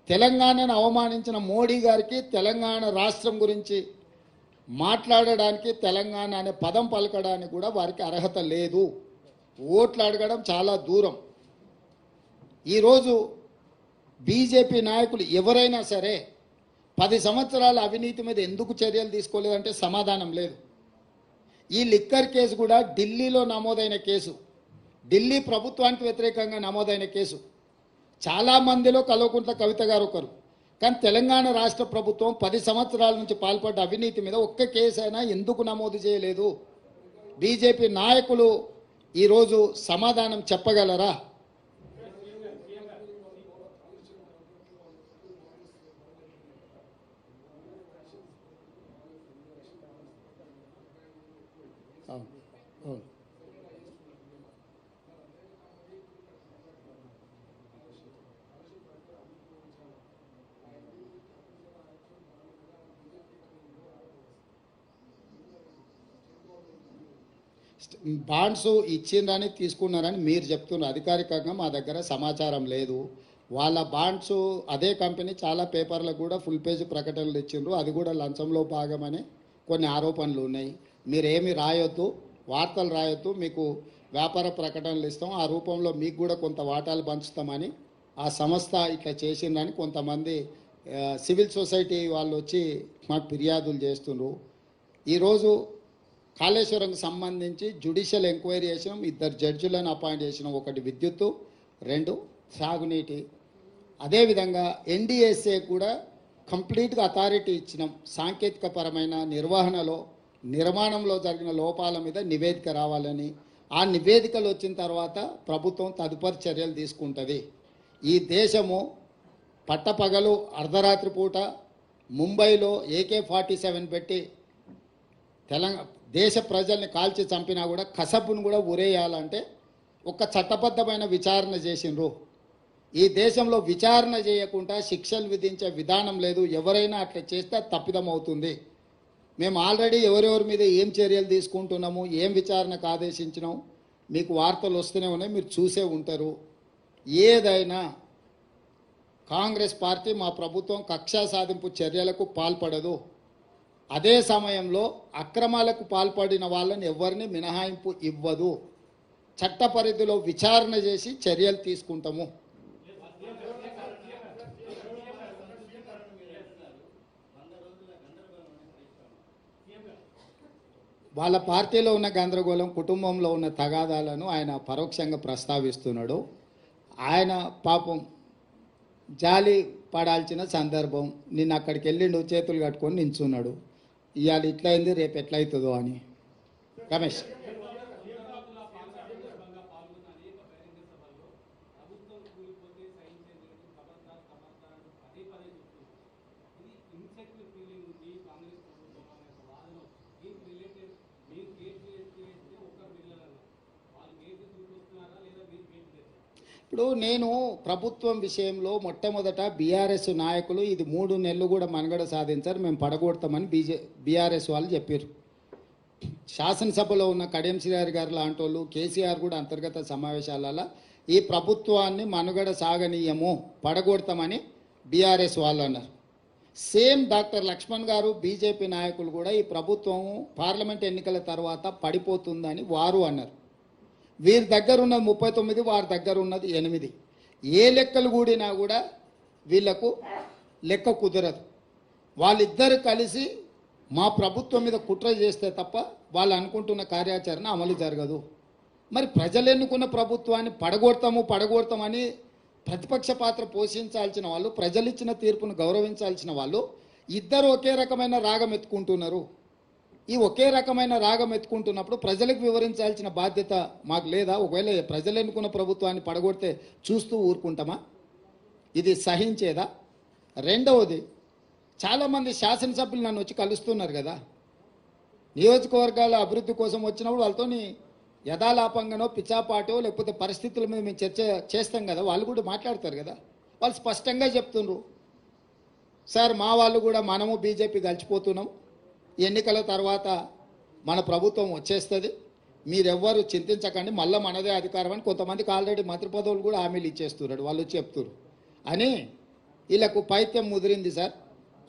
తెలంగాణను అవమానించిన మోడీ గారికి తెలంగాణ రాష్ట్రం గురించి మాట్లాడడానికి, తెలంగాణ అనే పదం పలకడానికి కూడా వారికి అర్హత లేదు. ఓట్లు అడగడం చాలా దూరం. ఈరోజు బీజేపీ నాయకులు ఎవరైనా సరే 10 సంవత్సరాల అవినీతి మీద ఎందుకు చర్యలు తీసుకోలేదంటే సమాధానం లేదు. ఈ లిక్కర్ కేసు కూడా ఢిల్లీలో నమోదైన కేసు, ఢిల్లీ ప్రభుత్వానికి వ్యతిరేకంగా నమోదైన కేసు. చాలామందిలో కల్వకుంట్ల కవిత గారు ఒకరు. కానీ తెలంగాణ రాష్ట్ర ప్రభుత్వం 10 సంవత్సరాల నుంచి పాల్పడ్డ అవినీతి మీద ఒక్క కేసు అయినా ఎందుకు నమోదు చేయలేదు? బీజేపీ నాయకులు ఈరోజు సమాధానం చెప్పగలరా? బాండ్స్ ఇచ్చిండ్రని తీసుకున్నారని మీరు చెప్తున్నారు. అధికారికంగా మా దగ్గర సమాచారం లేదు. వాళ్ళ బాండ్స్ అదే కంపెనీ చాలా పేపర్లకు కూడా ఫుల్ పేజ్ ప్రకటనలు ఇచ్చిండ్రు. అది కూడా లంచంలో భాగమని కొన్ని ఆరోపణలు ఉన్నాయి. మీరేమి రాయొద్దు, వార్తలు రాయొద్దు, మీకు వ్యాపార ప్రకటనలు ఇస్తాం, ఆ రూపంలో మీకు కూడా కొంత వాటాలు పంచుతామని ఆ సంస్థ ఇట్లా చేసిందని కొంతమంది సివిల్ సొసైటీ వాళ్ళు వచ్చి మాకు ఫిర్యాదులు చేస్తున్నారు. ఈరోజు కాళేశ్వరంకి సంబంధించి జ్యుడిషియల్ ఎంక్వైరీ చేసినాం, 2 జడ్జిలను అపాయింట్ చేసినాం. ఒకటి విద్యుత్తు, 2 సాగునీటి. అదేవిధంగా ఎన్డీఎస్ఏ కూడా కంప్లీట్గా అథారిటీ ఇచ్చినాం. సాంకేతికపరమైన నిర్మాణంలో జరిగిన లోపాల మీద నివేదిక రావాలని. ఆ నివేదికలు వచ్చిన తర్వాత ప్రభుత్వం తదుపరి చర్యలు తీసుకుంటుంది. ఈ దేశము పట్టపగలు అర్ధరాత్రి పూట ముంబైలో AK-47 పెట్టి దేశ ప్రజల్ని కాల్చి చంపినా కూడా కసబును కూడా ఉరేయాలంటే ఒక చట్టబద్ధమైన విచారణ చేసిండ్రు. ఈ దేశంలో విచారణ చేయకుండా శిక్షలు విధించే విధానం లేదు. ఎవరైనా అట్లా చేస్తే తప్పిదం అవుతుంది. మేము ఆల్రెడీ ఎవరెవరి మీద ఏం చర్యలు తీసుకుంటున్నాము, ఏం విచారణకు ఆదేశించినాం మీకు వార్తలు వస్తూనే ఉన్నాయి, మీరు చూసే ఉంటారు. ఏదైనా కాంగ్రెస్ పార్టీ మా ప్రభుత్వం కక్షా సాధింపు చర్యలకు పాల్పడదు. అదే సమయంలో అక్రమాలకు పాల్పడిన వాళ్ళని ఎవరిని మినహాయింపు ఇవ్వదు. చట్ట పరిధిలో విచారణ చేసి చర్యలు తీసుకుంటాము. వాళ్ళ పార్టీలో ఉన్న గందరగోళం, కుటుంబంలో ఉన్న తగాదాలను ఆయన పరోక్షంగా ప్రస్తావిస్తున్నాడు. ఆయన పాపం జాలి పడాల్సిన సందర్భం. నిన్న అక్కడికి వెళ్ళిండు, చేతులు కట్టుకొని నించున్నాడు. ఇవాళ ఇట్లయింది, రేపు ఎట్లయితుందో అని. రమేష్, ఇప్పుడు నేను ప్రభుత్వం విషయంలో మొట్టమొదట బీఆర్ఎస్ నాయకులు ఇది 3 నెలలు కూడా మనుగడ సాధించారు, మేము పడగొడతామని బీఆర్ఎస్ వాళ్ళు చెప్పారు. శాసనసభలో ఉన్న కడియం శ్రీహరి గారు లాంటి వాళ్ళు, కేసీఆర్ కూడా అంతర్గత సమావేశాలలో ఈ ప్రభుత్వాన్ని మనుగడ సాగనీయము, పడగొడతామని బీఆర్ఎస్ వాళ్ళు అన్నారు. సేమ్ డాక్టర్ లక్ష్మణ్ గారు బీజేపీ నాయకులు కూడా ఈ ప్రభుత్వం పార్లమెంట్ ఎన్నికల తర్వాత పడిపోతుందని వారు అన్నారు. వీరి దగ్గర ఉన్నది 39, వారి దగ్గర ఉన్నది 8. ఏ లెక్కలు కూడినా కూడా వీళ్లకు లెక్క కుదరదు. వాళ్ళిద్దరు కలిసి మా ప్రభుత్వం మీద కుట్ర చేస్తే తప్ప వాళ్ళు అనుకుంటున్న కార్యాచరణ అమలు జరగదు. మరి ప్రజలు ఎన్నుకున్న ప్రభుత్వాన్ని పడగొడతామని ప్రతిపక్ష పాత్ర పోషించాల్సిన వాళ్ళు, ప్రజలు ఇచ్చిన తీర్పును గౌరవించాల్సిన వాళ్ళు ఇద్దరు ఒకే రకమైన రాగం ఎత్తుకుంటున్నారు. ఈ ఒకే రకమైన రాగం ఎత్తుకుంటున్నప్పుడు ప్రజలకు వివరించాల్సిన బాధ్యత మాకు లేదా? ఒకవేళ ప్రజలు ఎన్నుకున్న ప్రభుత్వాన్ని పడగొడితే చూస్తూ ఊరుకుంటామా? ఇది సహించేదా? రెండవది, చాలామంది శాసనసభ్యులు నన్ను వచ్చి కలుస్తున్నారు కదా, నియోజకవర్గాల అభివృద్ధి కోసం వచ్చినప్పుడు వాళ్ళతో యథాలాపంగానో పిచ్చాపాటో లేకపోతే పరిస్థితుల మీద మేము చర్చ చేస్తాం కదా, వాళ్ళు కూడా మాట్లాడతారు కదా. వాళ్ళు స్పష్టంగా చెప్తున్నారు, సార్ మా వాళ్ళు కూడా మనము బీజేపీ కలిసిపోతున్నాం, ఎన్నికల తర్వాత మన ప్రభుత్వం వచ్చేస్తుంది, మీరెవ్వరు చింతించకండి, మళ్ళీ మనదే అధికారం అని కొంతమందికి ఆల్రెడీ మంత్రి పదవులు కూడా హామీలు ఇచ్చేస్తున్నాడు, వాళ్ళు చెప్తున్నారు అని వీళ్ళకు పైత్యం ముదిరింది సార్.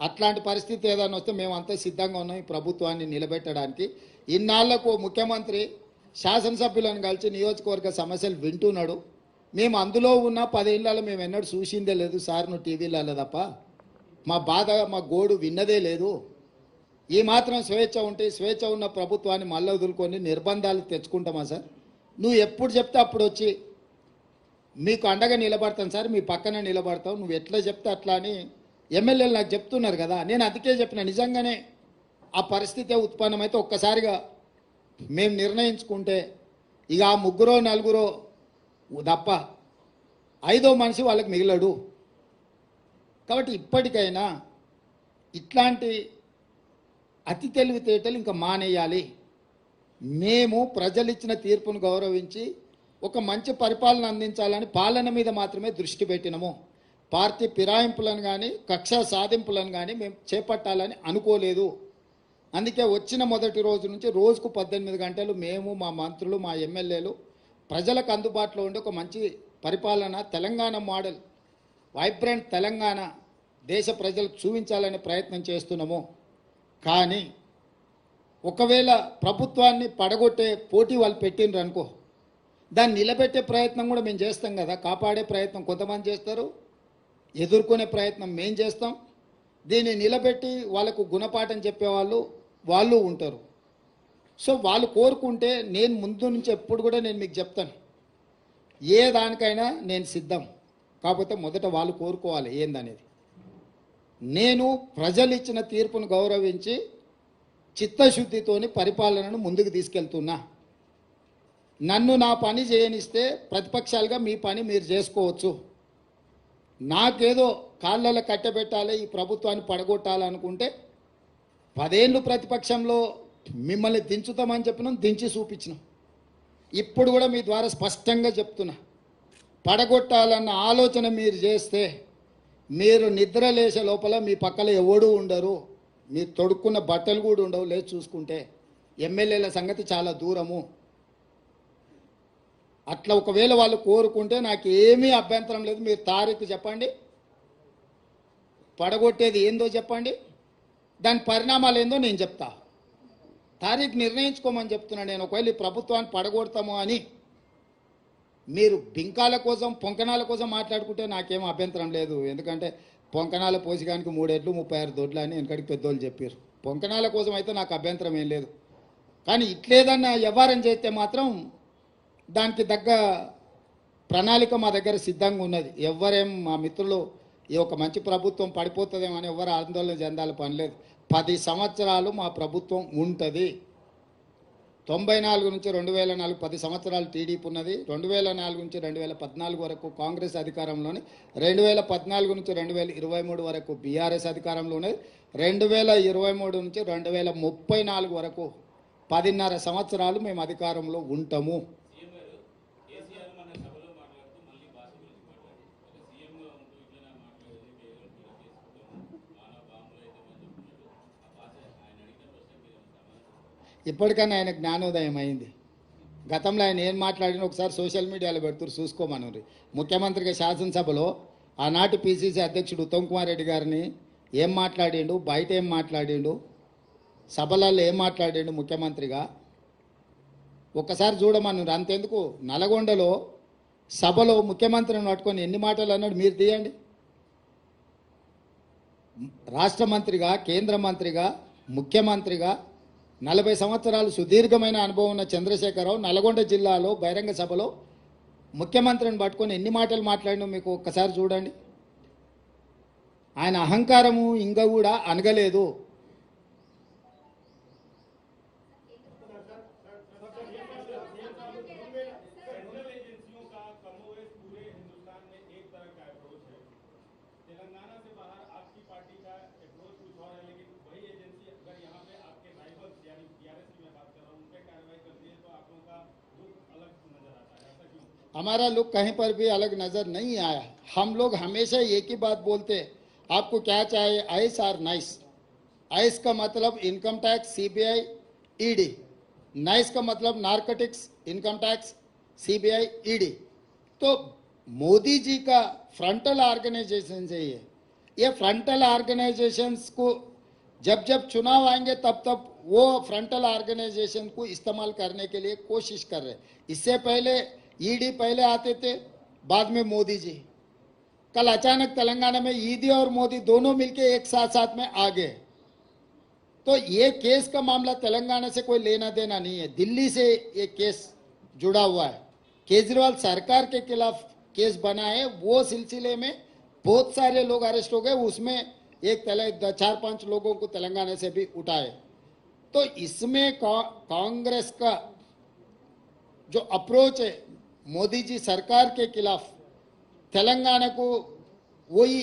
అట్లాంటి పరిస్థితి ఏదైనా వస్తే మేమంతా సిద్ధంగా ఉన్నాం ఈ ప్రభుత్వాన్ని నిలబెట్టడానికి. ఇన్నాళ్లకు ముఖ్యమంత్రి శాసనసభ్యులను కలిసి నియోజకవర్గ సమస్యలు వింటున్నాడు. మేము అందులో ఉన్న 10 ఏళ్ళలో మేము ఎన్నడూ చూసిందే లేదు సార్, నువ్వు టీవీలలో తప్ప మా బాధ మా గోడు విన్నదే లేదు. ఈ మాత్రం స్వేచ్ఛ ఉంటే స్వేచ్ఛ ఉన్న ప్రభుత్వాన్ని మళ్ళీ వదులుకొని నిర్బంధాలు తెచ్చుకుంటామా సార్? నువ్వు ఎప్పుడు చెప్తే అప్పుడు వచ్చి మీకు అండగా నిలబడతాను సార్, మీ పక్కన నిలబడతావు, నువ్వు ఎట్లా చెప్తే అట్లా అని ఎమ్మెల్యేలు నాకు చెప్తున్నారు కదా. నేను అందుకే చెప్పిన, నిజంగానే ఆ పరిస్థితి ఉత్పన్నమైతే ఒక్కసారిగా మేము నిర్ణయించుకుంటే ఇక ఆ 3 4 తప్ప 5వ మనిషి వాళ్ళకి మిగిలడు. కాబట్టి ఇప్పటికైనా ఇట్లాంటి అతి తెలివితేటలు ఇంకా మానేయాలి. మేము ప్రజలు ఇచ్చిన తీర్పును గౌరవించి ఒక మంచి పరిపాలన అందించాలని పాలన మీద మాత్రమే దృష్టి పెట్టినము. పార్టీ ఫిరాయింపులను కానీ కక్ష సాధింపులను కానీ మేము చేపట్టాలని అనుకోలేదు. అందుకే వచ్చిన మొదటి రోజు నుంచి రోజుకు 18 గంటలు మేము, మా మంత్రులు, మా ఎమ్మెల్యేలు ప్రజలకు అందుబాటులో ఉండే ఒక మంచి పరిపాలన, తెలంగాణ మోడల్, వైబ్రెంట్ తెలంగాణ దేశ ప్రజలకు చూపించాలనే ప్రయత్నం చేస్తున్నాము. కానీ ఒకవేళ ప్రభుత్వాన్ని పడగొట్టే పోటీ వాళ్ళు పెట్టిండ్రు అనుకో, దాన్ని నిలబెట్టే ప్రయత్నం కూడా మేము చేస్తాం కదా. కాపాడే ప్రయత్నం కొంతమంది చేస్తారు, ఎదుర్కొనే ప్రయత్నం మేము చేస్తాం. దీన్ని నిలబెట్టి వాళ్ళకు గుణపాఠం చెప్పేవాళ్ళు వాళ్ళు ఉంటారు. సో వాళ్ళు కోరుకుంటే నేను ముందు నుంచి ఎప్పుడు కూడా నేను మీకు చెప్తాను, ఏ దానికైనా నేను సిద్ధం. కాకపోతే మొదట వాళ్ళు కోరుకోవాలి ఏందనేది. నేను ప్రజలు ఇచ్చిన తీర్పును గౌరవించి చిత్తశుద్ధితోని పరిపాలనను ముందుకు తీసుకెళ్తున్నా. నన్ను నా పని చేయనిస్తే ప్రతిపక్షాలుగా మీ పని మీరు చేసుకోవచ్చు. నాకేదో కాళ్ళలో కట్టబెట్టాలి, ఈ ప్రభుత్వాన్ని పడగొట్టాలనుకుంటే 10 ఏళ్ళు ప్రతిపక్షంలో మిమ్మల్ని దించుతామని చెప్పినాం, దించి చూపించినాం. ఇప్పుడు కూడా మీ ద్వారా స్పష్టంగా చెప్తున్నా, పడగొట్టాలన్న ఆలోచన మీరు చేస్తే మీరు నిద్ర లేచే లోపల మీ పక్కన ఎవడూ ఉండరు, మీరు తొడుక్కున్న బట్టలు కూడా ఉండవు. లేదు చూసుకుంటే ఎమ్మెల్యేల సంగతి చాలా దూరము. అట్లా ఒకవేళ వాళ్ళు కోరుకుంటే నాకు ఏమీ అభ్యంతరం లేదు. మీరు తారీఖు చెప్పండి, పడగొట్టేది ఏందో చెప్పండి, దాని పరిణామాలు ఏందో నేను చెప్తా. తారీఖు నిర్ణయించుకోమని చెప్తున్నా నేను. ఒకవేళ ఈ ప్రభుత్వాన్ని పడగొడతాము అని మీరు బింకాల కోసం పొంకనాల కోసం మాట్లాడుకుంటే నాకేం అభ్యంతరం లేదు. ఎందుకంటే పొంకనాల పోసిగానికి 3 ఏళ్ళు 36 దొడ్లు అని వెనకడికి పెద్దోళ్ళు చెప్పారు. పొంకనాల కోసం అయితే నాకు అభ్యంతరం ఏం లేదు. కానీ ఇట్లేదన్నా వ్యవహారం చేస్తే మాత్రం దానికి తగ్గ ప్రణాళిక మా దగ్గర సిద్ధంగా ఉన్నది. ఎవరేం మా మిత్రులు ఈ ఒక మంచి ప్రభుత్వం పడిపోతుందేమో అని ఎవరు ఆందోళన చెందాలి పని లేదు. 10 సంవత్సరాలు మా ప్రభుత్వం ఉంటుంది. 94 నుంచి 2004 10 సంవత్సరాలు టీడీపీ ఉన్నది. 2004 నుంచి 2014 వరకు కాంగ్రెస్ అధికారంలోని, 2014 నుంచి 2023 వరకు బీఆర్ఎస్ అధికారంలో ఉన్నది. 2023 నుంచి 2034 వరకు 10.5 సంవత్సరాలు మేము అధికారంలో ఉంటాము. ఇప్పటికన్నా ఆయన జ్ఞానోదయం అయింది. గతంలో ఆయన ఏం మాట్లాడినా ఒకసారి సోషల్ మీడియాలో పెడుతురు, చూసుకోమనురి. ముఖ్యమంత్రిగా శాసనసభలో ఆనాటి పిసిసి అధ్యక్షుడు ఉత్తమ్ కుమార్ రెడ్డి గారిని ఏం మాట్లాడిండు, బయట ఏం మాట్లాడిండు, సభలలో ఏం మాట్లాడిండు ముఖ్యమంత్రిగా ఒక్కసారి చూడమన్నారు. అంతెందుకు నల్గొండలో సభలో ముఖ్యమంత్రిని పట్టుకొని ఎన్ని మాటలు అన్నాడు మీరు తీయండి. రాష్ట్ర మంత్రిగా, కేంద్ర మంత్రిగా, ముఖ్యమంత్రిగా 40 సంవత్సరాలు సుదీర్ఘమైన అనుభవం ఉన్న చంద్రశేఖరరావు నల్గొండ జిల్లాలో బహిరంగ సభలో ముఖ్యమంత్రిని పట్టుకొని ఎన్ని మాటలు మాట్లాడినా మీకు ఒక్కసారి చూడండి. ఆయన అహంకారము ఇంకా కూడా అనగలేదు. हमारा लुक कहीं पर भी अलग नजर नहीं आया। हम लोग हमेशा एक ही बात बोलते, आपको क्या चाहिए, आइस और नाइस। आइस का मतलब income tax, CBI, ED. Nice का मतलब narcotics, income tax, CBI, ED. तो मोदी जी का फ्रंटल ऑर्गेनाइजेशन से ये फ्रंटल ऑर्गेनाइजेशंस को जब जब चुनाव आएंगे तब तब वो फ्रंटल ऑर्गेनाइजेशन को इस्तेमाल करने के लिए कोशिश कर रहे। इससे पहले ईडी पहले आते थे, बाद में मोदी जी। कल अचानक तेलंगाना में ईडी और मोदी दोनों मिलके एक साथ साथ में आ गए। तो ये केस का मामला तेलंगाना से कोई लेना देना नहीं है, दिल्ली से ये केस जुड़ा हुआ है। केजरीवाल सरकार के खिलाफ केस बना है, वो सिलसिले में बहुत सारे लोग अरेस्ट हो गए। उसमें एक 4-5 लोगों को तेलंगाना से भी उठाए। तो इसमें कांग्रेस का जो अप्रोच है मोदी जी सरकार के खिलाफ, तेलंगाना को वही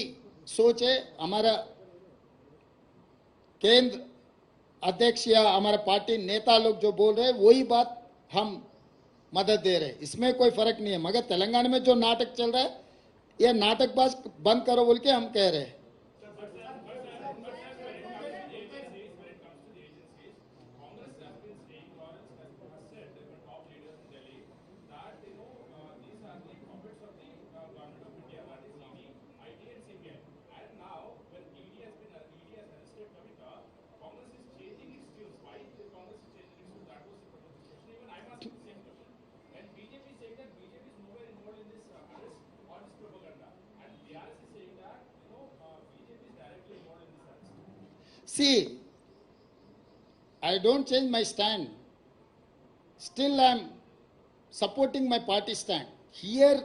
सोच है। हमारा केंद्र अध्यक्ष या हमारा पार्टी नेता लोग जो बोल रहे हैं वही बात हम मदद दे रहे हैं, इसमें कोई फर्क नहीं है। मगर तेलंगाना में जो नाटक चल रहा है ये नाटकबाज बंद करो बोल के हम कह रहे हैं। See, I don't change my stand. Still I am supporting my party stand. Here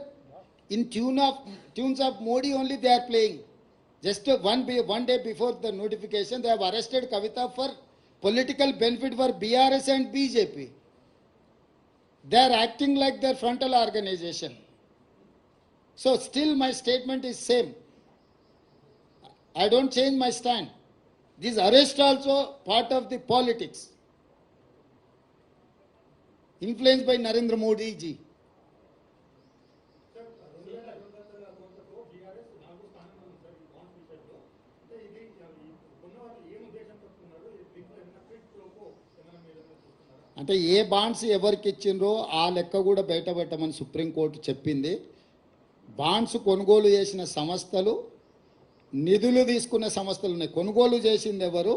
in tunes of Modi only they are playing. Just one day before the notification they have arrested Kavita for political benefit for BRS and BJP. They are acting like their frontal organization. So still my statement is same. I don't change my stand. This arrest also part of the politics influenced by Narendra Modi ji. అంటే ఏ bonds ఎవరికి ఇచ్చిండ్రో ఆ లెక్క కూడా బయట పెట్టమని supreme court చెప్పింది. Bonds కొనుగోలు చేసిన సంస్థలు, నిధులు తీసుకున్న సంస్థలు ఉన్నాయి. కొనుగోలు చేసింది ఎవరు,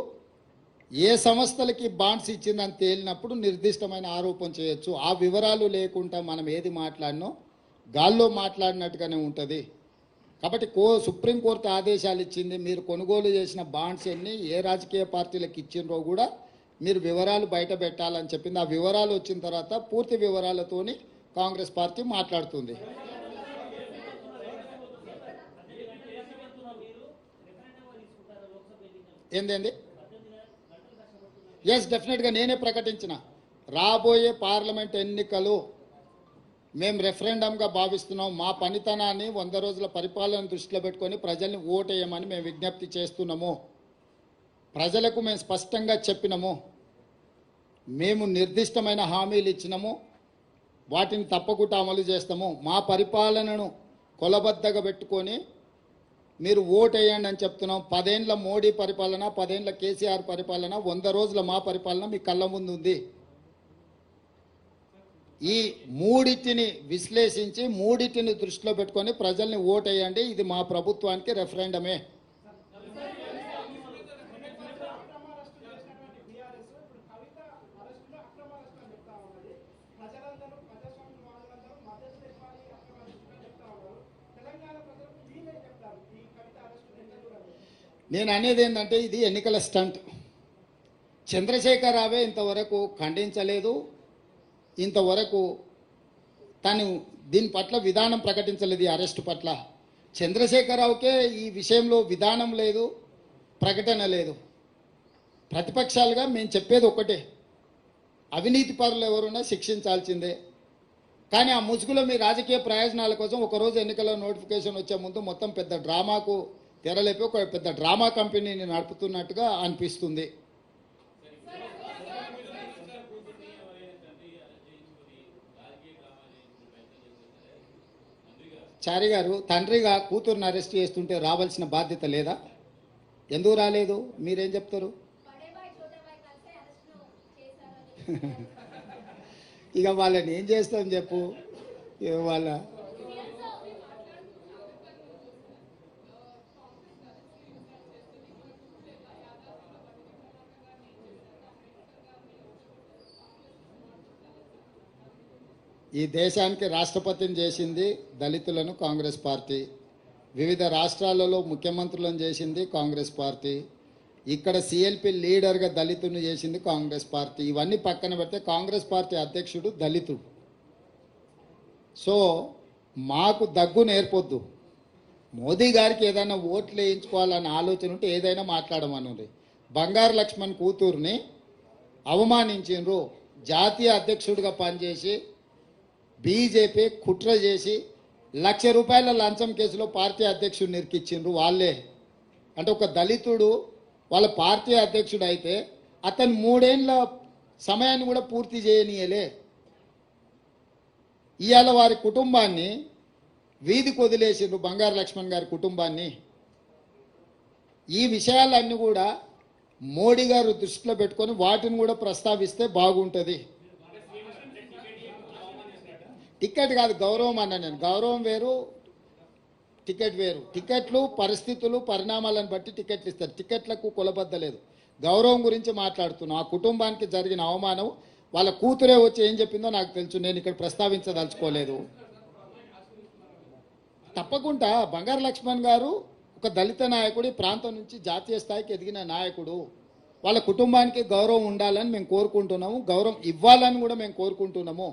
ఏ సంస్థలకి బాండ్స్ ఇచ్చిందని తేలినప్పుడు నిర్దిష్టమైన ఆరోపణ చేయొచ్చు. ఆ వివరాలు లేకుండా మనం ఏది మాట్లాడినో గాల్లో మాట్లాడినట్టుగానే ఉంటుంది. కాబట్టి సుప్రీంకోర్టు ఆదేశాలు ఇచ్చింది, మీరు కొనుగోలు చేసిన బాండ్స్ ఎన్ని, ఏ రాజకీయ పార్టీలకు ఇచ్చిండ్రో కూడా మీరు వివరాలు బయట పెట్టాలని చెప్పింది. ఆ వివరాలు వచ్చిన తర్వాత పూర్తి వివరాలతోని కాంగ్రెస్ పార్టీ మాట్లాడుతుంది. ఏందండి? ఎస్, డెఫినెట్గా నేనే ప్రకటించిన రాబోయే పార్లమెంట్ ఎన్నికలు మేము రెఫరెండంగా భావిస్తున్నాం. మా పనితనాన్ని 100 రోజుల పరిపాలన దృష్టిలో పెట్టుకొని ప్రజల్ని ఓటేయమని మేము విజ్ఞప్తి చేస్తున్నాము. ప్రజలకు మేము స్పష్టంగా చెప్పినాము, మేము నిర్దిష్టమైన హామీలు ఇచ్చినాము, వాటిని తప్పకుండా అమలు చేస్తాము. మా పరిపాలనను కొలబద్దగా పెట్టుకొని మీరు ఓటు వేయండి అని చెప్తున్నాం. 10 ఏళ్ల మోడీ పరిపాలన, 10 ఏళ్ల కేసీఆర్ పరిపాలన, 100 రోజుల మా పరిపాలన మీ కళ్ళ ముందు ఉంది. ఈ మూడిటిని విశ్లేషించి మూడిటిని దృష్టిలో పెట్టుకొని ప్రజల్ని ఓటు వేయండి. ఇది మా ప్రభుత్వానికి రెఫరెండమే. నేను అనేది ఏంటంటే ఇది ఎన్నికల స్టంట్. చంద్రశేఖర్ రావే ఇంతవరకు ఖండించలేదు, ఇంతవరకు తను దీని పట్ల విధానం ప్రకటించలేదు. ఈ అరెస్టు పట్ల చంద్రశేఖరరావుకే ఈ విషయంలో విధానం లేదు, ప్రకటన లేదు. ప్రతిపక్షాలుగా మేము చెప్పేది ఒకటే, అవినీతి పరులు ఎవరున్నా శిక్షించాల్సిందే. కానీ ఆ ముసుగులో మీ రాజకీయ ప్రయోజనాల కోసం ఒకరోజు ఎన్నికల నోటిఫికేషన్ వచ్చే ముందు మొత్తం పెద్ద డ్రామాకు తెరలేపి ఒక పెద్ద డ్రామా కంపెనీని నడుపుతున్నట్టుగా అనిపిస్తుంది. చారి గారు తండ్రిగా కూతురుని అరెస్ట్ చేస్తుంటే రావాల్సిన బాధ్యత లేదా? ఎందుకు రాలేదు? మీరేం చెప్తారు? ఇక వాళ్ళని ఏం చేస్తాం చెప్పు. వాళ్ళ ఈ దేశానికి రాష్ట్రపతిని చేసింది దళితులను కాంగ్రెస్ పార్టీ, వివిధ రాష్ట్రాలలో ముఖ్యమంత్రులను చేసింది కాంగ్రెస్ పార్టీ, ఇక్కడ సిఎల్పి లీడర్గా దళితుని చేసింది కాంగ్రెస్ పార్టీ. ఇవన్నీ పక్కన పెడితే కాంగ్రెస్ పార్టీ అధ్యక్షుడు దళితుడు. సో మాకు దగ్గు నేర్పొద్దు. మోదీ గారికి ఏదైనా ఓట్లు వేయించుకోవాలన్న ఆలోచన ఉంటే ఏదైనా మాట్లాడమనుంది. బంగారు లక్ష్మణ్ కూతుర్ని అవమానించిండ్రు. జాతీయ అధ్యక్షుడిగా పనిచేసి బీజేపీ కుట్ర చేసి ₹1,00,000 లంచం కేసులో పార్టీ అధ్యక్షుడిని ఇరికిచ్చిండ్రు వాళ్ళే. అంటే ఒక దళితుడు వాళ్ళ పార్టీ అధ్యక్షుడు అయితే అతను 3 ఏళ్ల సమయాన్ని కూడా పూర్తి చేయనీయలే. ఇవాళ వారి కుటుంబాన్ని వీధికి వదిలేసిండ్రు, బంగారు లక్ష్మణ్ గారి కుటుంబాన్ని. ఈ విషయాలన్నీ కూడా మోడీ గారు దృష్టిలో పెట్టుకొని వాటిని కూడా ప్రస్తావిస్తే బాగుంటుంది. టికెట్ కాదు, గౌరవం అన్న నేను. గౌరవం వేరు, టికెట్ వేరు. టికెట్లు పరిస్థితులు పరిణామాలను బట్టి టికెట్లు ఇస్తారు. టికెట్లకు కొలబద్దలేదు. గౌరవం గురించి మాట్లాడుతున్నాం. ఆ కుటుంబానికి జరిగిన అవమానం వాళ్ళ కూతురే వచ్చి ఏం చెప్పిందో నాకు తెలుసు, నేను ఇక్కడ ప్రస్తావించదలుచుకోలేదు. తప్పకుండా బంగారు లక్ష్మణ్ గారు ఒక దళిత నాయకుడు, ఈ ప్రాంతం నుంచి జాతీయ స్థాయికి ఎదిగిన నాయకుడు. వాళ్ళ కుటుంబానికి గౌరవం ఉండాలని మేము కోరుకుంటున్నాము, గౌరవం ఇవ్వాలని కూడా మేము కోరుకుంటున్నాము.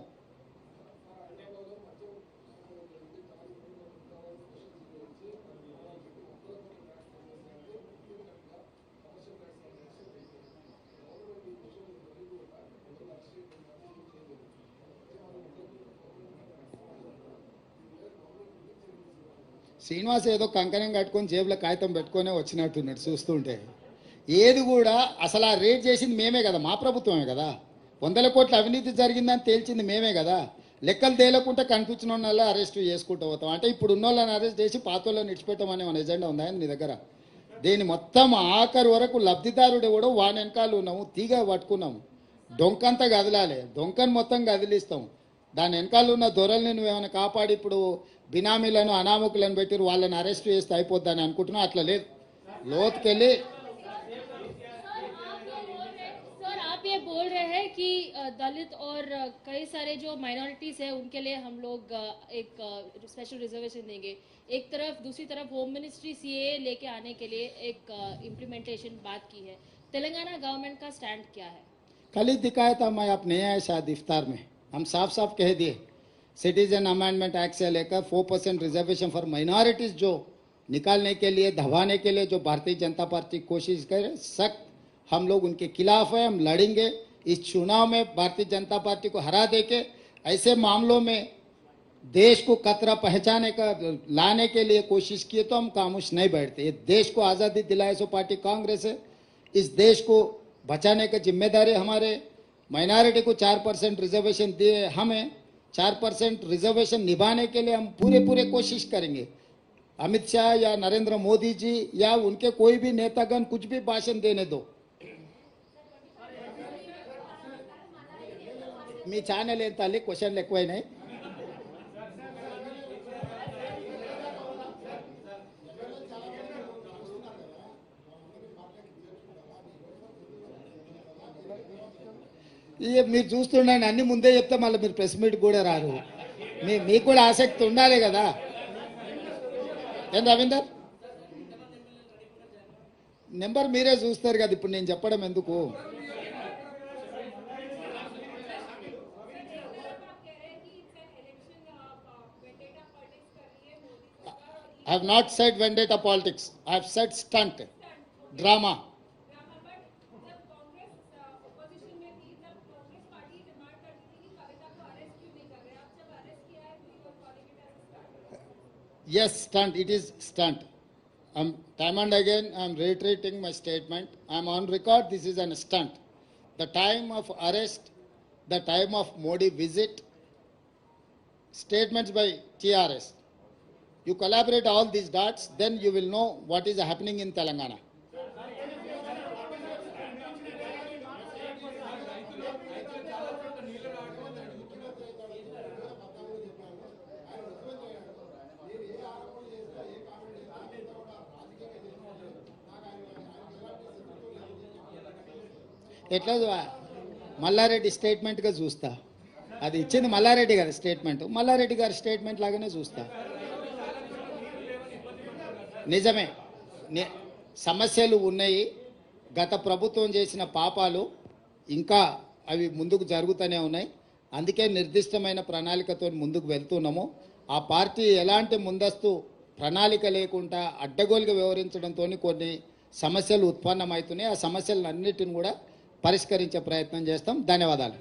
శ్రీనివాస్ ఏదో కంకణం కట్టుకొని జేబులో కాగితం పెట్టుకునే వచ్చినట్టున్నాడు చూస్తుంటే. ఏది కూడా అసలు ఆ రేట్ చేసింది మేమే కదా, మా ప్రభుత్వమే కదా. 100 కోట్ల అవినీతి జరిగిందని తేల్చింది మేమే కదా. లెక్కలు తేలకుంటే కనిపించిన వాళ్ళ అరెస్ట్ చేసుకుంటూ పోతాం. అంటే ఇప్పుడు ఉన్న వాళ్ళని అరెస్ట్ చేసి పాత వాళ్ళని ఇడిచిపెట్టమనే మన ఎజెండా ఉందా నీ దగ్గర? దీని మొత్తం ఆఖరి వరకు లబ్ధిదారుడు కూడా వాని వెనకాల ఉన్నాము, తీగ పట్టుకున్నాము. డొంకంతా కదలాలి, డొంకను మొత్తం కదిలిస్తాం. దాని వెనకాల ఉన్న దొరల్ని నువ్వేమైనా కాపాడి ఇప్పుడు బినామీలను అనామకులను పెట్టి వాళ్ళని అరెస్ట్ చేస్తే అయిపోద్దని అనుకుంటున్నావు. అట్లా లేదు, లోతుకెళ్ళి. आप ये बोल रहे हैं कि दलित और कई सारे जो माइनॉरिटीज है उनके लिए हम लोग एक स्पेशल रिजर्वेशन देंगे एक तरफ, दूसरी तरफ होम मिनिस्ट्री सीए लेके आने के लिए एक इम्प्लीमेंटेशन बात की है। तेलंगाना गवर्नमेंट का स्टैंड क्या है? कल ही दिखाया था मैं, आप नहीं आए शायद इफ्तार में। हम साफ साफ कह दिए सिटीजन अमेंडमेंट एक्ट से लेकर 4% रिजर्वेशन फॉर माइनॉरिटीज जो निकालने के लिए, दबाने के लिए जो भारतीय जनता पार्टी कोशिश करे, सख्त हम लोग उनके खिलाफ है। हम लड़ेंगे इस चुनाव में, भारतीय जनता पार्टी को हरा देके ऐसे मामलों में देश को कतरा पहचाने का लाने के लिए कोशिश किए तो हम खामोश नहीं बैठते। ये देश को आज़ादी दिलाए सो पार्टी कांग्रेस है। इस देश को बचाने का जिम्मेदारी हमारे। माइनॉरिटी को 4% रिजर्वेशन दिए हमें, 4% रिजर्वेशन निभाने के लिए हम पूरे कोशिश करेंगे। अमित शाह या नरेंद्र मोदी जी या उनके कोई भी नेतागण कुछ भी भाषण देने दो। మీ ఛానల్ ఏం తల్లి క్వశ్చన్లు ఎక్కువైనాయి. ఇక మీరు చూస్తుండండి, అన్ని ముందే చెప్తే మళ్ళీ మీరు ప్రెస్ మీట్ కూడా రారు. మీకు కూడా ఆసక్తి ఉండాలి కదా. ఏం రవీందర్, నెంబర్ మీరే చూస్తారు కదా, ఇప్పుడు నేను చెప్పడం ఎందుకు. I have not said vendetta politics. I have said stunt, drama. Yes, stunt. It is stunt. Time and again, I am reiterating my statement. I am on record. This is an stunt. The time of arrest, the time of Modi visit, statements by TRS. You collaborate all these dots, then you will know what is happening in Telangana. ఎట్లా మల్లారెడ్డి స్టేట్మెంట్గా చూస్తా. అది ఇచ్చింది మల్లారెడ్డి గారి statement, Mallareddy గారి statement లాగానే చూస్తా. నిజమే, సమస్యలు ఉన్నాయి. గత ప్రభుత్వం చేసిన పాపాలు ఇంకా అవి ముందుకు జరుగుతూనే ఉన్నాయి. అందుకే నిర్దిష్టమైన ప్రణాళికతో ముందుకు వెళ్తున్నాము. ఆ పార్టీ ఎలాంటి ముందస్తు ప్రణాళిక లేకుండా అడ్డగోలుగా వ్యవహరించడంతో కొన్ని సమస్యలు ఉత్పన్నమవుతున్నాయి. ఆ సమస్యలన్నిటిని కూడా పరిష్కరించే ప్రయత్నం చేస్తాం. ధన్యవాదాలు.